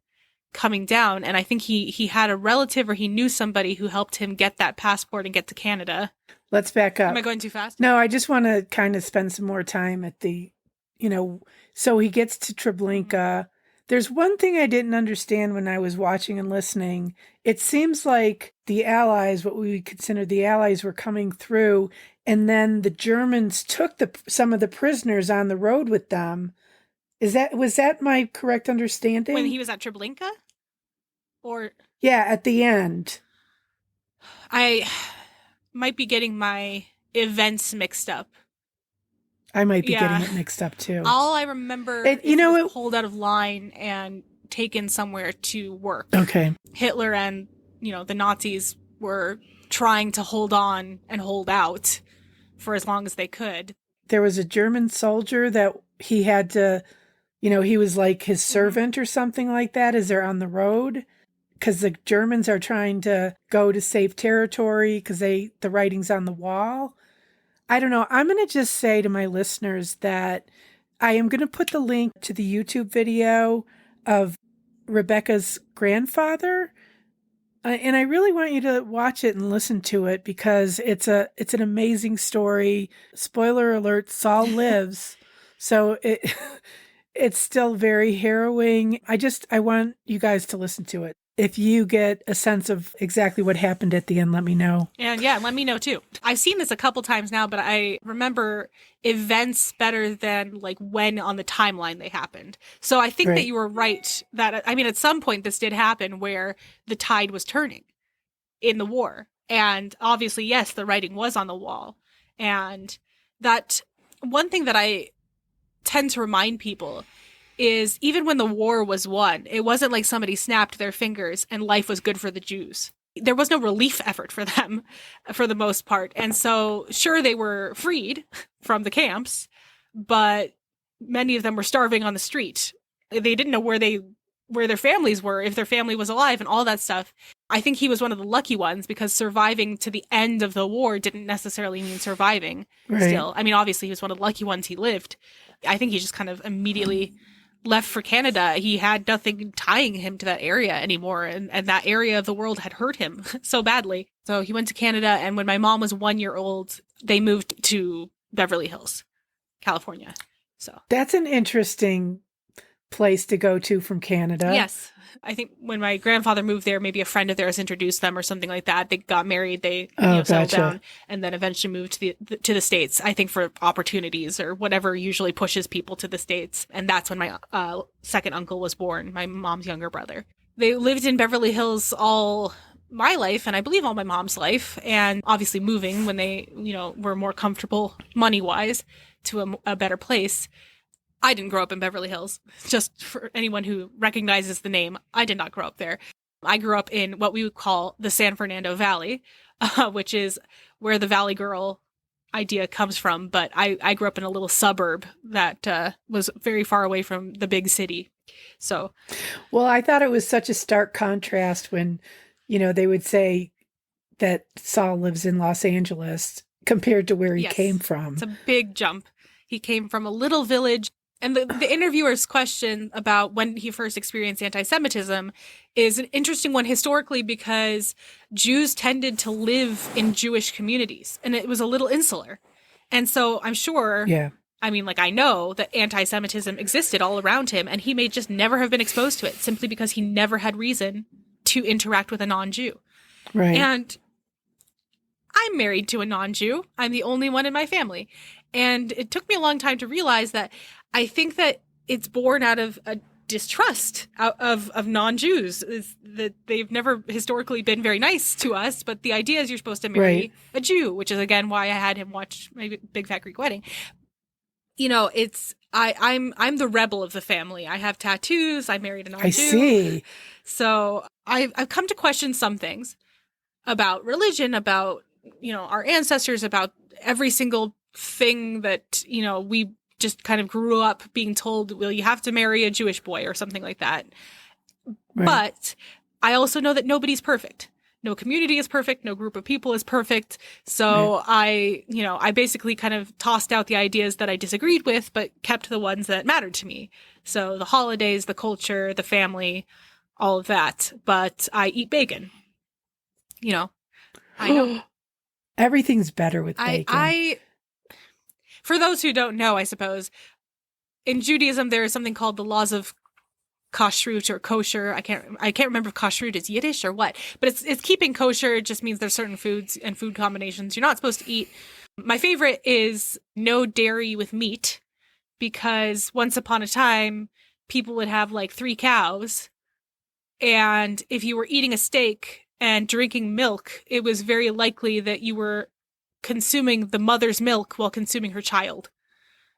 coming down. And I think he had a relative or he knew somebody who helped him get that passport and get to Canada. Let's back up. Am I going too fast? No, I just want to kind of spend some more time at the, so he gets to Treblinka. There's one thing I didn't understand when I was watching and listening. It seems like the Allies, what we would consider the Allies, were coming through, and then the Germans took some of the prisoners on the road with them. Was that my correct understanding? When he was at Treblinka? Or yeah, at the end. I might be getting my events mixed up. I might be getting it mixed up too. All I remember is he was pulled out of line and taken somewhere to work. Okay. Hitler and, the Nazis were trying to hold on and hold out for as long as they could. There was a German soldier that he had to he was like his servant or something like that as they're on the road. Because the Germans are trying to go to safe territory because the writing's on the wall. I don't know. I'm going to just say to my listeners that I am going to put the link to the YouTube video of Rebecca's grandfather. And I really want you to watch it and listen to it because it's an amazing story. Spoiler alert, Saul lives. So it's still very harrowing. I want you guys to listen to it. If you get a sense of exactly what happened at the end, let me know. And yeah, let me know too. I've seen this a couple times now, but I remember events better than like when on the timeline they happened. So I think that you were right that, I mean, at some point this did happen where the tide was turning in the war. And obviously, yes, the writing was on the wall. And that one thing that I tend to remind people is even when the war was won, it wasn't like somebody snapped their fingers and life was good for the Jews. There was no relief effort for them for the most part. And so sure, they were freed from the camps, but many of them were starving on the street. They didn't know where their families were, if their family was alive and all that stuff. I think he was one of the lucky ones because surviving to the end of the war didn't necessarily mean surviving still. I mean, obviously he was one of the lucky ones, he lived. I think he just kind of immediately left for Canada. He had nothing tying him to that area anymore. And that area of the world had hurt him so badly. So he went to Canada. And when my mom was 1 year old, they moved to Beverly Hills, California. So that's an interesting place to go to from Canada. Yes. I think when my grandfather moved there, maybe a friend of theirs introduced them or something like that. They got married, they settled down, and then eventually moved to the States, I think for opportunities or whatever usually pushes people to the States. And that's when my second uncle was born, my mom's younger brother. They lived in Beverly Hills all my life, and I believe all my mom's life, and obviously moving when they, were more comfortable money-wise to a better place. I didn't grow up in Beverly Hills. Just for anyone who recognizes the name, I did not grow up there. I grew up in what we would call the San Fernando Valley, which is where the Valley Girl idea comes from. But I grew up in a little suburb that was very far away from the big city. So, well, I thought it was such a stark contrast when, they would say that Saul lives in Los Angeles compared to where he came from. It's a big jump. He came from a little village. And the interviewer's question about when he first experienced anti-Semitism is an interesting one historically because Jews tended to live in Jewish communities and it was a little insular. And so I'm sure, I know that anti-Semitism existed all around him and he may just never have been exposed to it simply because he never had reason to interact with a non-Jew. Right. And I'm married to a non-Jew. I'm the only one in my family. And it took me a long time to realize that I think that it's born out of a distrust of non-Jews, is that they've never historically been very nice to us. But the idea is you're supposed to marry a Jew, which is, again, why I had him watch my Big Fat Greek Wedding. I'm the rebel of the family. I have tattoos. I married a non-Jew. I see. So I've come to question some things about religion, about, our ancestors, about every single thing that, we just kind of grew up being told, well, you have to marry a Jewish boy or something like that. Right. But I also know that nobody's perfect. No community is perfect. No group of people is perfect. So I basically kind of tossed out the ideas that I disagreed with, but kept the ones that mattered to me. So the holidays, the culture, the family, all of that. But I eat bacon. I know. Everything's better with bacon. For those who don't know, I suppose, in Judaism, there is something called the laws of kashrut or kosher. I can't remember if kashrut is Yiddish or what, but it's keeping kosher. It just means there's certain foods and food combinations you're not supposed to eat. My favorite is no dairy with meat, because once upon a time, people would have like 3 cows. And if you were eating a steak and drinking milk, it was very likely that you were consuming the mother's milk while consuming her child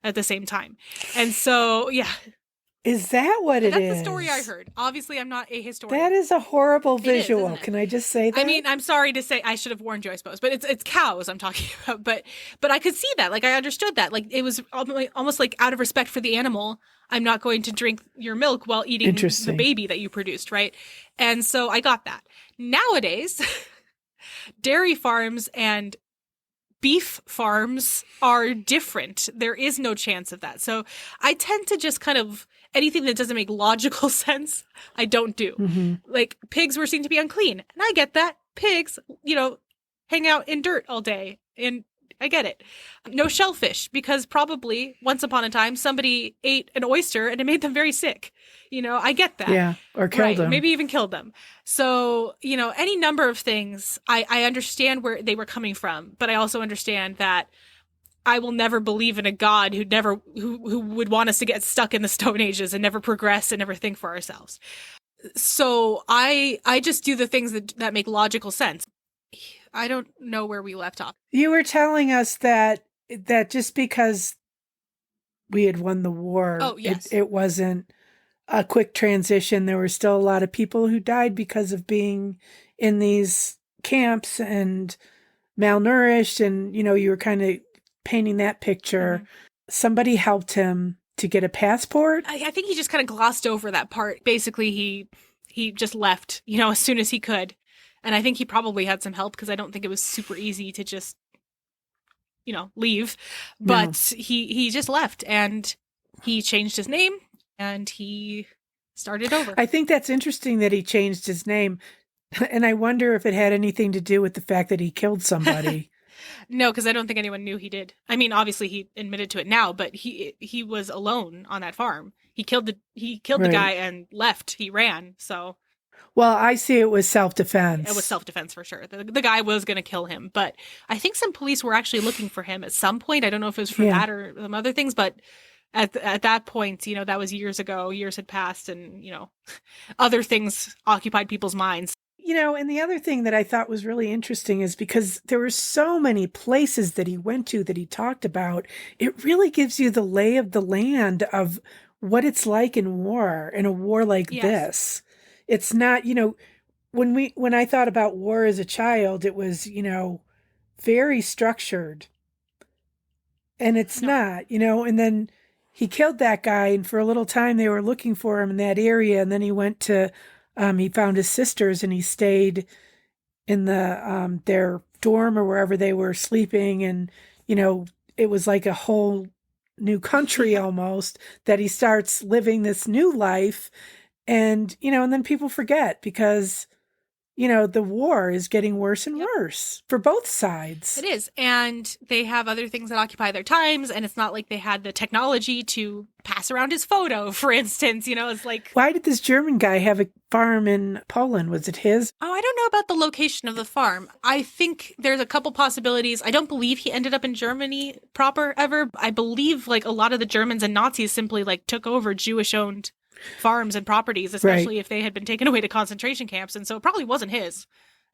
at the same time. And so, Is that what it is? That's the story I heard. Obviously, I'm not a historian. That is a horrible visual. Isn't it? Can I just say that? I mean, I'm sorry to say, I should have warned you, I suppose, but it's cows I'm talking about. But I could see that. Like, I understood that. Like, it was almost like out of respect for the animal, I'm not going to drink your milk while eating the baby that you produced, right? And so I got that. Nowadays, dairy farms and beef farms are different. There is no chance of that. So I tend to just kind of, anything that doesn't make logical sense, I don't do. Mm-hmm. Like, pigs were seen to be unclean. And I get that. Pigs, hang out in dirt all day. And I get it. No shellfish, because probably once upon a time somebody ate an oyster and it made them very sick. I get that. Yeah, or killed them. Maybe even killed them. So, any number of things, I understand where they were coming from, but I also understand that I will never believe in a God who would want us to get stuck in the Stone Ages and never progress and never think for ourselves. So I just do the things that make logical sense. I don't know where we left off. You were telling us that just because we had won the war, it wasn't a quick transition. There were still a lot of people who died because of being in these camps and malnourished. And, you were kind of painting that picture. Mm-hmm. Somebody helped him to get a passport. I think he just kind of glossed over that part. Basically, he just left, as soon as he could. And I think he probably had some help, because I don't think it was super easy to just, leave. But no. He just left, and he changed his name and he started over. I think that's interesting that he changed his name. And I wonder if it had anything to do with the fact that he killed somebody. No, because I don't think anyone knew he did. I mean, obviously he admitted to it now, but he was alone on that farm. He killed the guy and left. He ran. So, well, I see it was self-defense. It was self-defense for sure. The guy was going to kill him, but I think some police were actually looking for him at some point. I don't know if it was for that or some other things, but at that point, that was years ago. Years had passed, and other things occupied people's minds. And the other thing that I thought was really interesting is because there were so many places that he went to that he talked about, it really gives you the lay of the land of what it's like in a war like this. It's not, when I thought about war as a child, it was, very structured. And it's not, and then he killed that guy, and for a little time they were looking for him in that area, and then he went to he found his sisters, and he stayed in the their dorm or wherever they were sleeping. And, it was like a whole new country almost that he starts living this new life. And, and then people forget because, the war is getting worse and worse for both sides. It is. And they have other things that occupy their times. And it's not like they had the technology to pass around his photo, for instance. It's like, why did this German guy have a farm in Poland? Was it his? Oh, I don't know about the location of the farm. I think there's a couple possibilities. I don't believe he ended up in Germany proper ever. I believe like a lot of the Germans and Nazis simply like took over Jewish-owned farms and properties, especially if they had been taken away to concentration camps. And so it probably wasn't his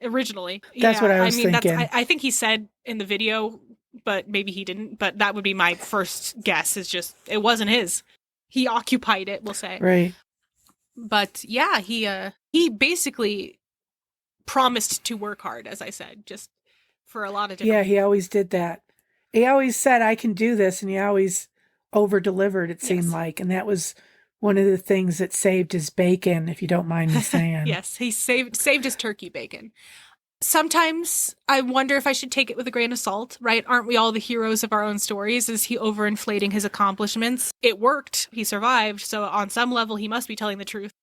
originally. That's what I was thinking. I think he said in the video, but maybe he didn't. But that would be my first guess, is just it wasn't his. He occupied it, we'll say. Right. But yeah, he basically promised to work hard, as I said, just for a lot of different he always did that. He always said, I can do this. And he always over-delivered, it seemed like. And that was one of the things that saved his bacon, if you don't mind me saying. Yes, he saved his turkey bacon. Sometimes I wonder if I should take it with a grain of salt, right? Aren't we all the heroes of our own stories? Is he overinflating his accomplishments? It worked. He survived. So on some level, he must be telling the truth.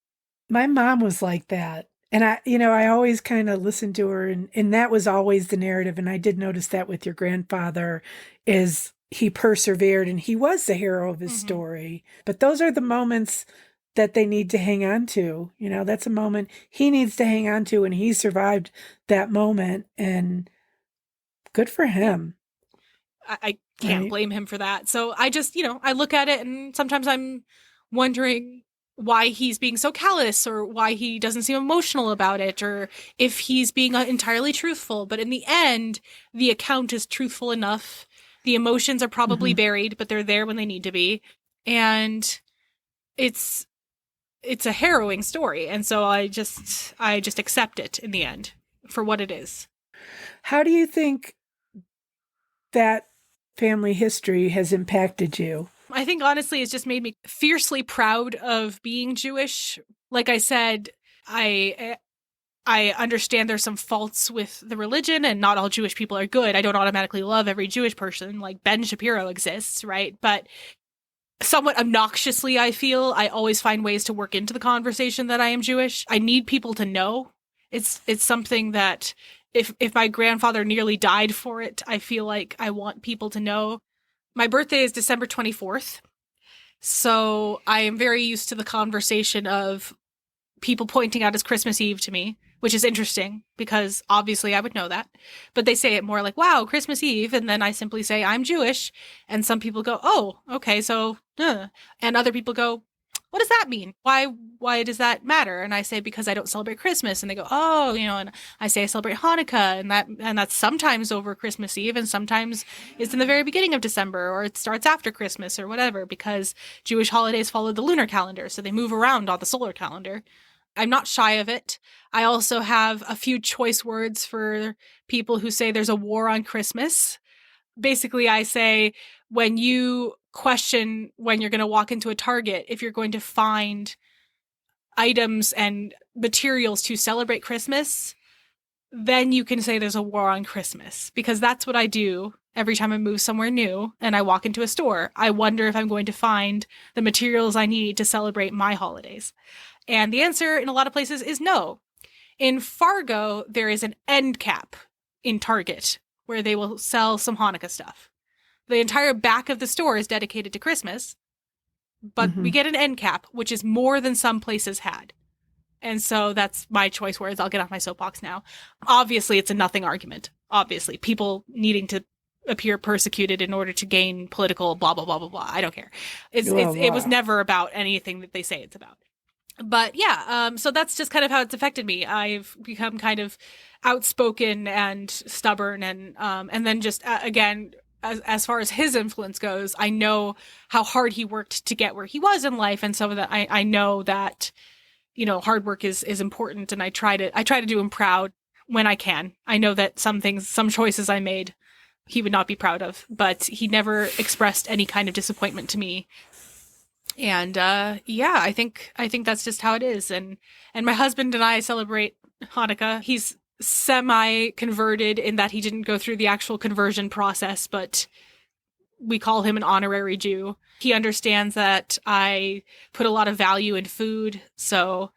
My mom was like that. And I always kind of listened to her, and that was always the narrative. And I did notice that with your grandfather is he persevered and he was the hero of his story. But those are the moments that they need to hang on to. That's a moment he needs to hang on to, and he survived that moment, and good for him. I can't blame him for that. So I just, I look at it, and sometimes I'm wondering why he's being so callous, or why he doesn't seem emotional about it, or if he's being entirely truthful. But in the end, the account is truthful enough. The emotions are probably buried, but they're there when they need to be. And it's a harrowing story, and so I just accept it in the end for what it is. How do you think that family history has impacted you? I think honestly it's just made me fiercely proud of being Jewish. Like I said, I understand there's some faults with the religion and not all Jewish people are good. I don't automatically love every Jewish person. Like Ben Shapiro exists, right? But somewhat obnoxiously, I feel I always find ways to work into the conversation that I am Jewish. I need people to know. It's something that if my grandfather nearly died for it, I feel like I want people to know. My birthday is December 24th. So I am very used to the conversation of people pointing out as Christmas Eve to me, which is interesting because obviously I would know that. But they say it more like, wow, Christmas Eve. And then I simply say, I'm Jewish. And some people go, oh, okay, so, and other people go, what does that mean? Why does that matter? And I say, because I don't celebrate Christmas. And they go, oh, and I say I celebrate Hanukkah, and that's sometimes over Christmas Eve, and sometimes it's in the very beginning of December, or it starts after Christmas or whatever, because Jewish holidays follow the lunar calendar, so they move around on the solar calendar. I'm not shy of it. I also have a few choice words for people who say there's a war on Christmas. Basically, I say, when you question when you're going to walk into a Target, if you're going to find items and materials to celebrate Christmas, then you can say there's a war on Christmas, because that's what I do every time I move somewhere new and I walk into a store. I wonder if I'm going to find the materials I need to celebrate my holidays. And the answer in a lot of places is no. In Fargo, there is an end cap in Target where they will sell some Hanukkah stuff. The entire back of the store is dedicated to Christmas, but we get an end cap, which is more than some places had. And so that's my choice words. I'll get off my soapbox now. Obviously, it's a nothing argument. Obviously, people needing to appear persecuted in order to gain political blah, blah, blah, blah, blah. I don't care. It was never about anything that they say it's about. But yeah, so that's just kind of how it's affected me. I've become kind of outspoken and stubborn, and then just again, as far as his influence goes, I know how hard he worked to get where he was in life, and so that I know that hard work is important, and I try to do him proud when I can. I know that some choices I made, he would not be proud of, but he never expressed any kind of disappointment to me. And yeah, I think that's just how it is. And my husband and I celebrate Hanukkah. He's semi-converted in that he didn't go through the actual conversion process, but we call him an honorary Jew. He understands that I put a lot of value in food. So,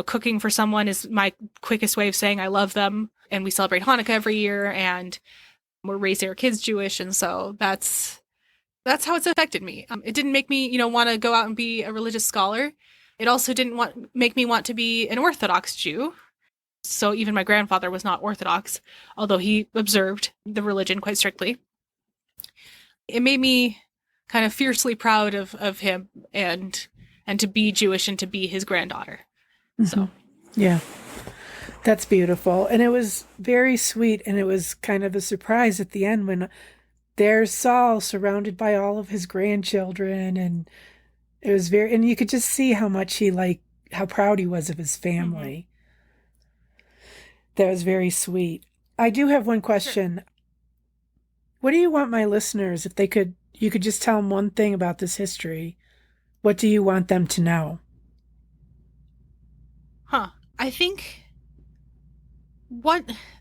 cooking for someone is my quickest way of saying I love them. And we celebrate Hanukkah every year, and we're raising our kids Jewish. And so that's how it's affected me. It didn't make me, want to go out and be a religious scholar. It also didn't make me want to be an Orthodox Jew. So even my grandfather was not Orthodox, although he observed the religion quite strictly. It made me kind of fiercely proud of him and to be Jewish and to be his granddaughter. So, yeah, that's beautiful. And it was very sweet. And it was kind of a surprise at the end when there's Saul surrounded by all of his grandchildren. And it was and you could just see how much how proud he was of his family. That was very sweet. I do have one question. Sure. What do you want my listeners, if you could just tell them one thing about this history, what do you want them to know? I think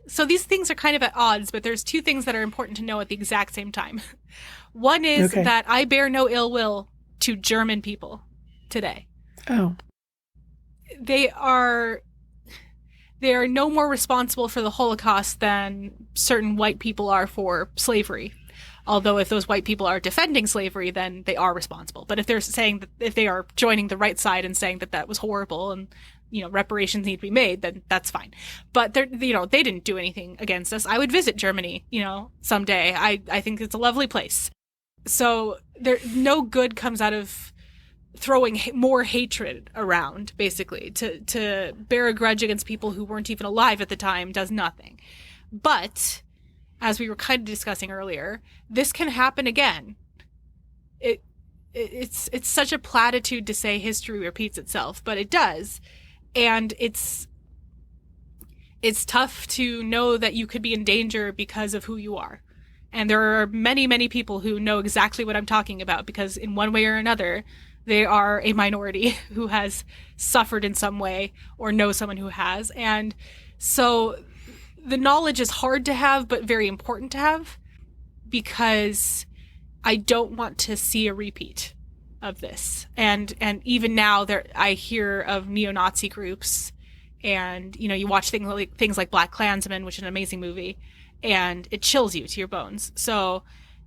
so these things are kind of at odds, but there's two things that are important to know at the exact same time. One is that I bear no ill will to German people today. Oh. They are no more responsible for the Holocaust than certain white people are for slavery. Although if those white people are defending slavery, then they are responsible. But if they're saying that, if they are joining the right side and saying that was horrible and, reparations need to be made, then that's fine. But they didn't do anything against us. I would visit Germany, someday. I think it's a lovely place. So no good comes out of throwing more hatred around, basically. To bear a grudge against people who weren't even alive at the time does nothing. But, as we were kind of discussing earlier, this can happen again. it's such a platitude to say history repeats itself, but it does. And it's tough to know that you could be in danger because of who you are. And there are many, many people who know exactly what I'm talking about, because in one way or another, they are a minority who has suffered in some way or know someone who has. And so the knowledge is hard to have, but very important to have, because I don't want to see a repeat of this. And even now I hear of neo-Nazi groups, and, you know, you watch things like Black Klansman, which is an amazing movie, and it chills you to your bones. So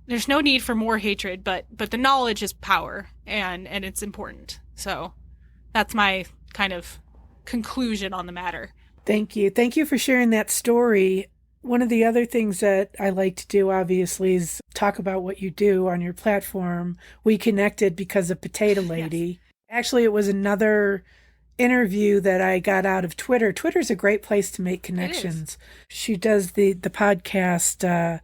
there's no need for more hatred, but the knowledge is power, and it's important. So that's my kind of conclusion on the matter. Thank you. Thank you for sharing that story. One of the other things that I like to do, obviously, is talk about what you do on your platform. We connected because of Potato Lady. Yes. Actually, it was another interview that I got out of Twitter. Twitter's a great place to make connections. She does the podcast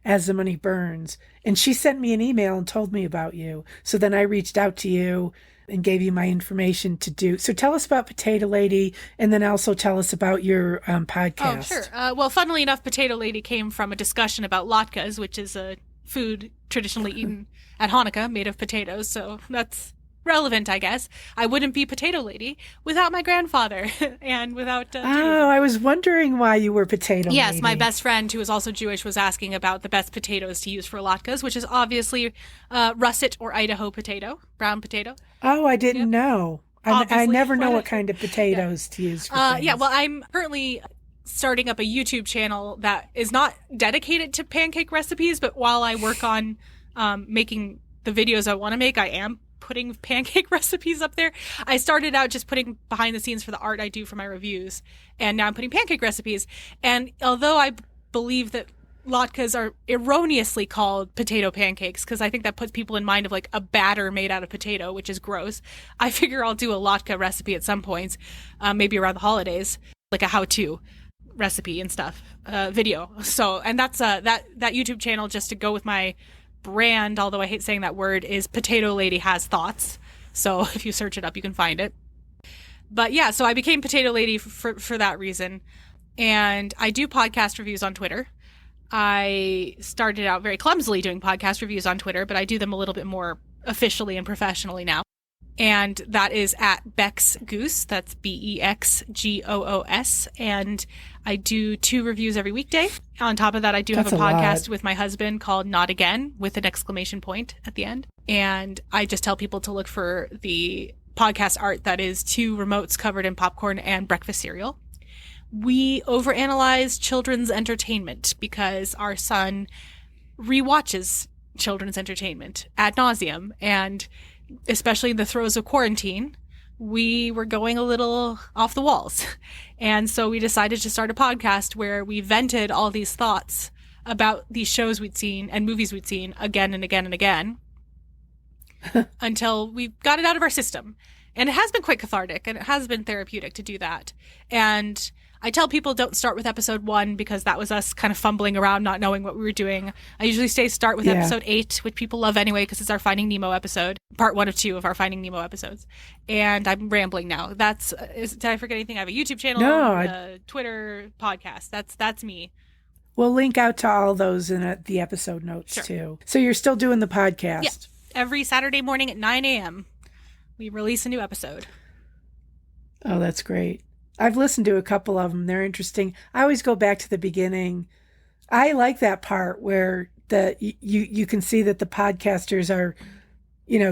As the Money Burns, and she sent me an email and told me about you. So then I reached out to you and gave you my information to do. So tell us about Potato Lady, and then also tell us about your podcast. Oh, sure. Well, funnily enough, Potato Lady came from a discussion about latkes, which is a food traditionally eaten at Hanukkah made of potatoes. So that's relevant, I guess. I wouldn't be Potato Lady without my grandfather and without I was wondering why you were Potato Lady. Yes, my best friend, who is also Jewish, was asking about the best potatoes to use for latkes, which is obviously russet or Idaho potato, brown potato. Oh, I didn't know. I never know what kind of potatoes to use for things. Yeah, well, I'm currently starting up a YouTube channel that is not dedicated to pancake recipes, but while I work on making the videos I want to make, I am putting pancake recipes up there. I started out just putting behind the scenes for the art I do for my reviews, and now I'm putting pancake recipes. And although I believe that latkes are erroneously called potato pancakes, because I think that puts people in mind of like a batter made out of potato, which is gross, I figure I'll do a latke recipe at some point, maybe around the holidays, like a how-to recipe and stuff, video. So, and that's that YouTube channel, just to go with my brand, although I hate saying that word, is Potato Lady Has Thoughts. So if you search it up, you can find it. But yeah, so I became Potato Lady for that reason. And I do podcast reviews on Twitter. I started out very clumsily doing podcast reviews on Twitter, but I do them a little bit more officially and professionally now. And that is at Bex Goos. That's BEXGOOS. And I do 2 reviews every weekday. On top of that, I do have a podcast with my husband called Not Again, with an exclamation point at the end. And I just tell people to look for the podcast art that is 2 remotes covered in popcorn and breakfast cereal. We overanalyze children's entertainment because our son rewatches children's entertainment ad nauseum, and especially in the throes of quarantine, we were going a little off the walls. And so we decided to start a podcast where we vented all these thoughts about these shows we'd seen and movies we'd seen again and again and again until we got it out of our system. And it has been quite cathartic, and it has been therapeutic to do that. And I tell people don't start with episode 1 because that was us kind of fumbling around, not knowing what we were doing. I usually start with episode 8, which people love anyway because it's our Finding Nemo episode, part 1 of 2 of our Finding Nemo episodes. And I'm rambling now. Did I forget anything? I have a YouTube channel, a Twitter podcast. That's me. We'll link out to all those in the episode notes too. So you're still doing the podcast? Yeah. Every Saturday morning at 9 a.m. we release a new episode. Oh, that's great. I've listened to a couple of them. They're interesting. I always go back to the beginning. I like that part where you can see that the podcasters are,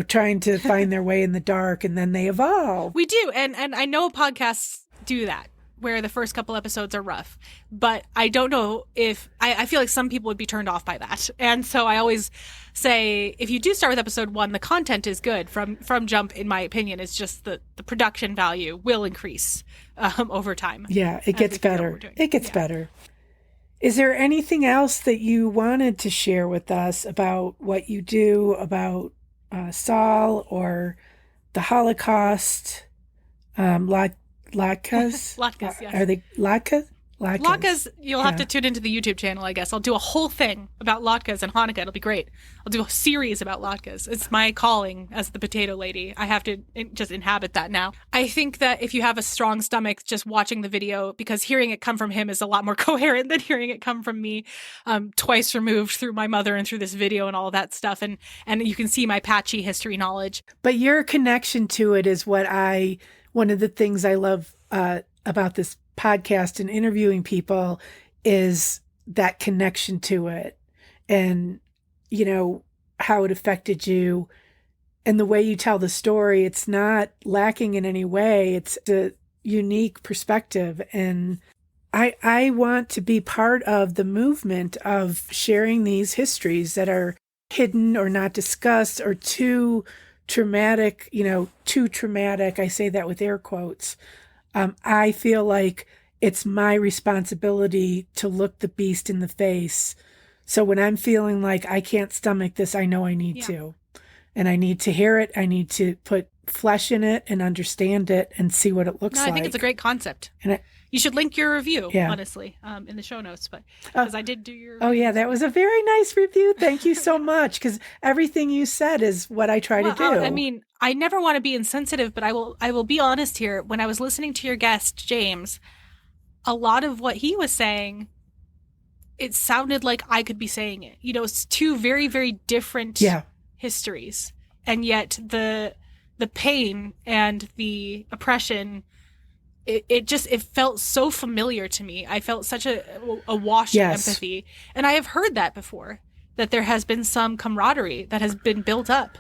trying to find their way in the dark, and then they evolve. We do. And I know podcasts do that, where the first couple episodes are rough. But I don't know if I feel like some people would be turned off by that. And so I always say, if you do start with episode 1, the content is good from jump, in my opinion. It's just the production value will increase over time. Yeah, it gets better. It gets better. Is there anything else that you wanted to share with us about what you do, about Saul or the Holocaust, latkes? Latkes, yes. Are they latkes? Latkes, you'll have to tune into the YouTube channel, I guess. I'll do a whole thing about latkes and Hanukkah. It'll be great. I'll do a series about latkes. It's my calling as the potato lady. I have to just inhabit that now. I think that if you have a strong stomach, just watching the video, because hearing it come from him is a lot more coherent than hearing it come from me, twice removed through my mother and through this video and all that stuff. And you can see my patchy history knowledge. But your connection to it is one of the things I love about this podcast and interviewing people is that connection to it, and how it affected you and the way you tell the story. It's not lacking in any way. It's a unique perspective, and I want to be part of the movement of sharing these histories that are hidden or not discussed or too traumatic, too traumatic. I say that with air quotes. I feel like it's my responsibility to look the beast in the face. So when I'm feeling like I can't stomach this, I know I need to. And I need to hear it. I need to put flesh in it and understand it and see what it looks like. I think it's a great concept. And you should link your review, honestly, in the show notes. But because I did do your review. Oh, yeah, that was a very nice review. Thank you so much. Because everything you said is what I try to do. I mean, I never want to be insensitive, but I will be honest here. When I was listening to your guest, James, a lot of what he was saying, it sounded like I could be saying it. It's two very, very different histories. And yet the pain and the oppression, it felt so familiar to me. I felt such a wash of empathy. And I have heard that before, that there has been some camaraderie that has been built up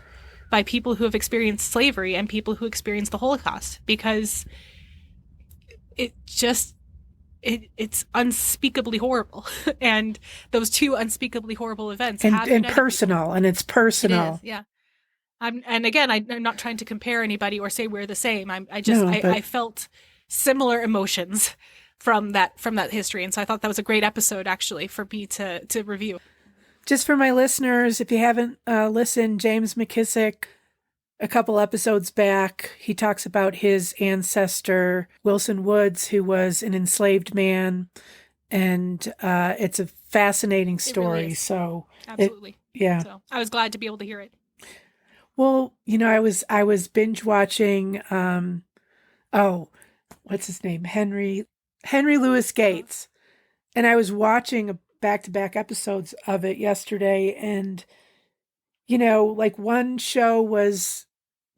by people who have experienced slavery and people who experienced the Holocaust, because it's unspeakably horrible. And those two unspeakably horrible events and personal, and it's personal. It is, yeah. And again, I'm not trying to compare anybody or say we're the same. I felt similar emotions from that history. And so I thought that was a great episode, actually, for me to review. Just for my listeners, if you haven't listened, James McKissick, a couple episodes back, he talks about his ancestor, Wilson Woods, who was an enslaved man. And it's a fascinating story. Really is. So absolutely. So I was glad to be able to hear it. Well, I was binge watching, what's his name? Henry Louis Gates. And I was watching back-to-back episodes of it yesterday. And, like one show was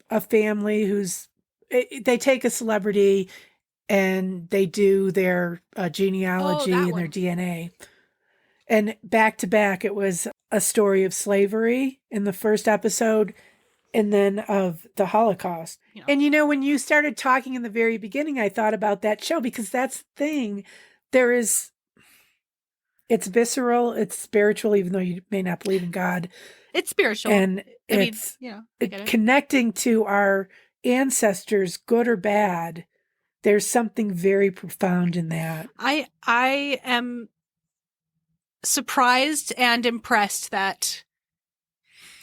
a family they take a celebrity and they do their genealogy and their DNA. And back-to-back, it was a story of slavery in the first episode, and then of the Holocaust. And when you started talking in the very beginning, I thought about that show, because that's the thing. It's visceral, it's spiritual, even though you may not believe in God. It's spiritual. And it's connecting to our ancestors, good or bad. There's something very profound in that. I am surprised and impressed that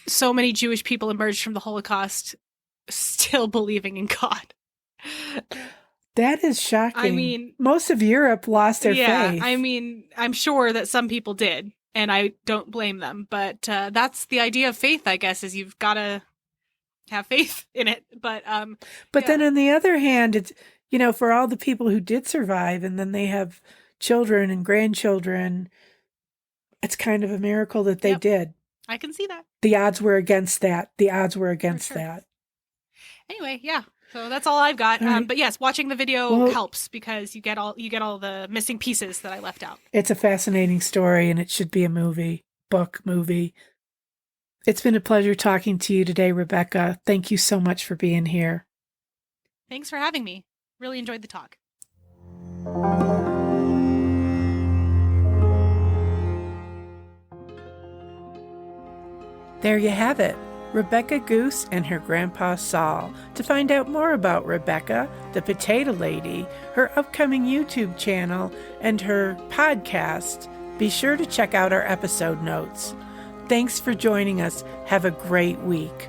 so many Jewish people emerged from the Holocaust still believing in God. That is shocking. I mean, most of Europe lost their faith. I mean, I'm sure that some people did, and I don't blame them. But that's the idea of faith, I guess, is you've got to have faith in it. But then on the other hand, it's, for all the people who did survive and then they have children and grandchildren, it's kind of a miracle that they did. I can see that. The odds were against that. That. Anyway, yeah. So that's all I've got. Right. But yes, watching the video helps, because you get all the missing pieces that I left out. It's a fascinating story, and it should be a movie. It's been a pleasure talking to you today, Rebecca. Thank you so much for being here. Thanks for having me. Really enjoyed the talk. There you have it. Rebecca Goos and her grandpa Saul. To find out more about Rebecca, the Potato Lady, her upcoming YouTube channel, and her podcast, be sure to check out our episode notes. Thanks for joining us. Have a great week.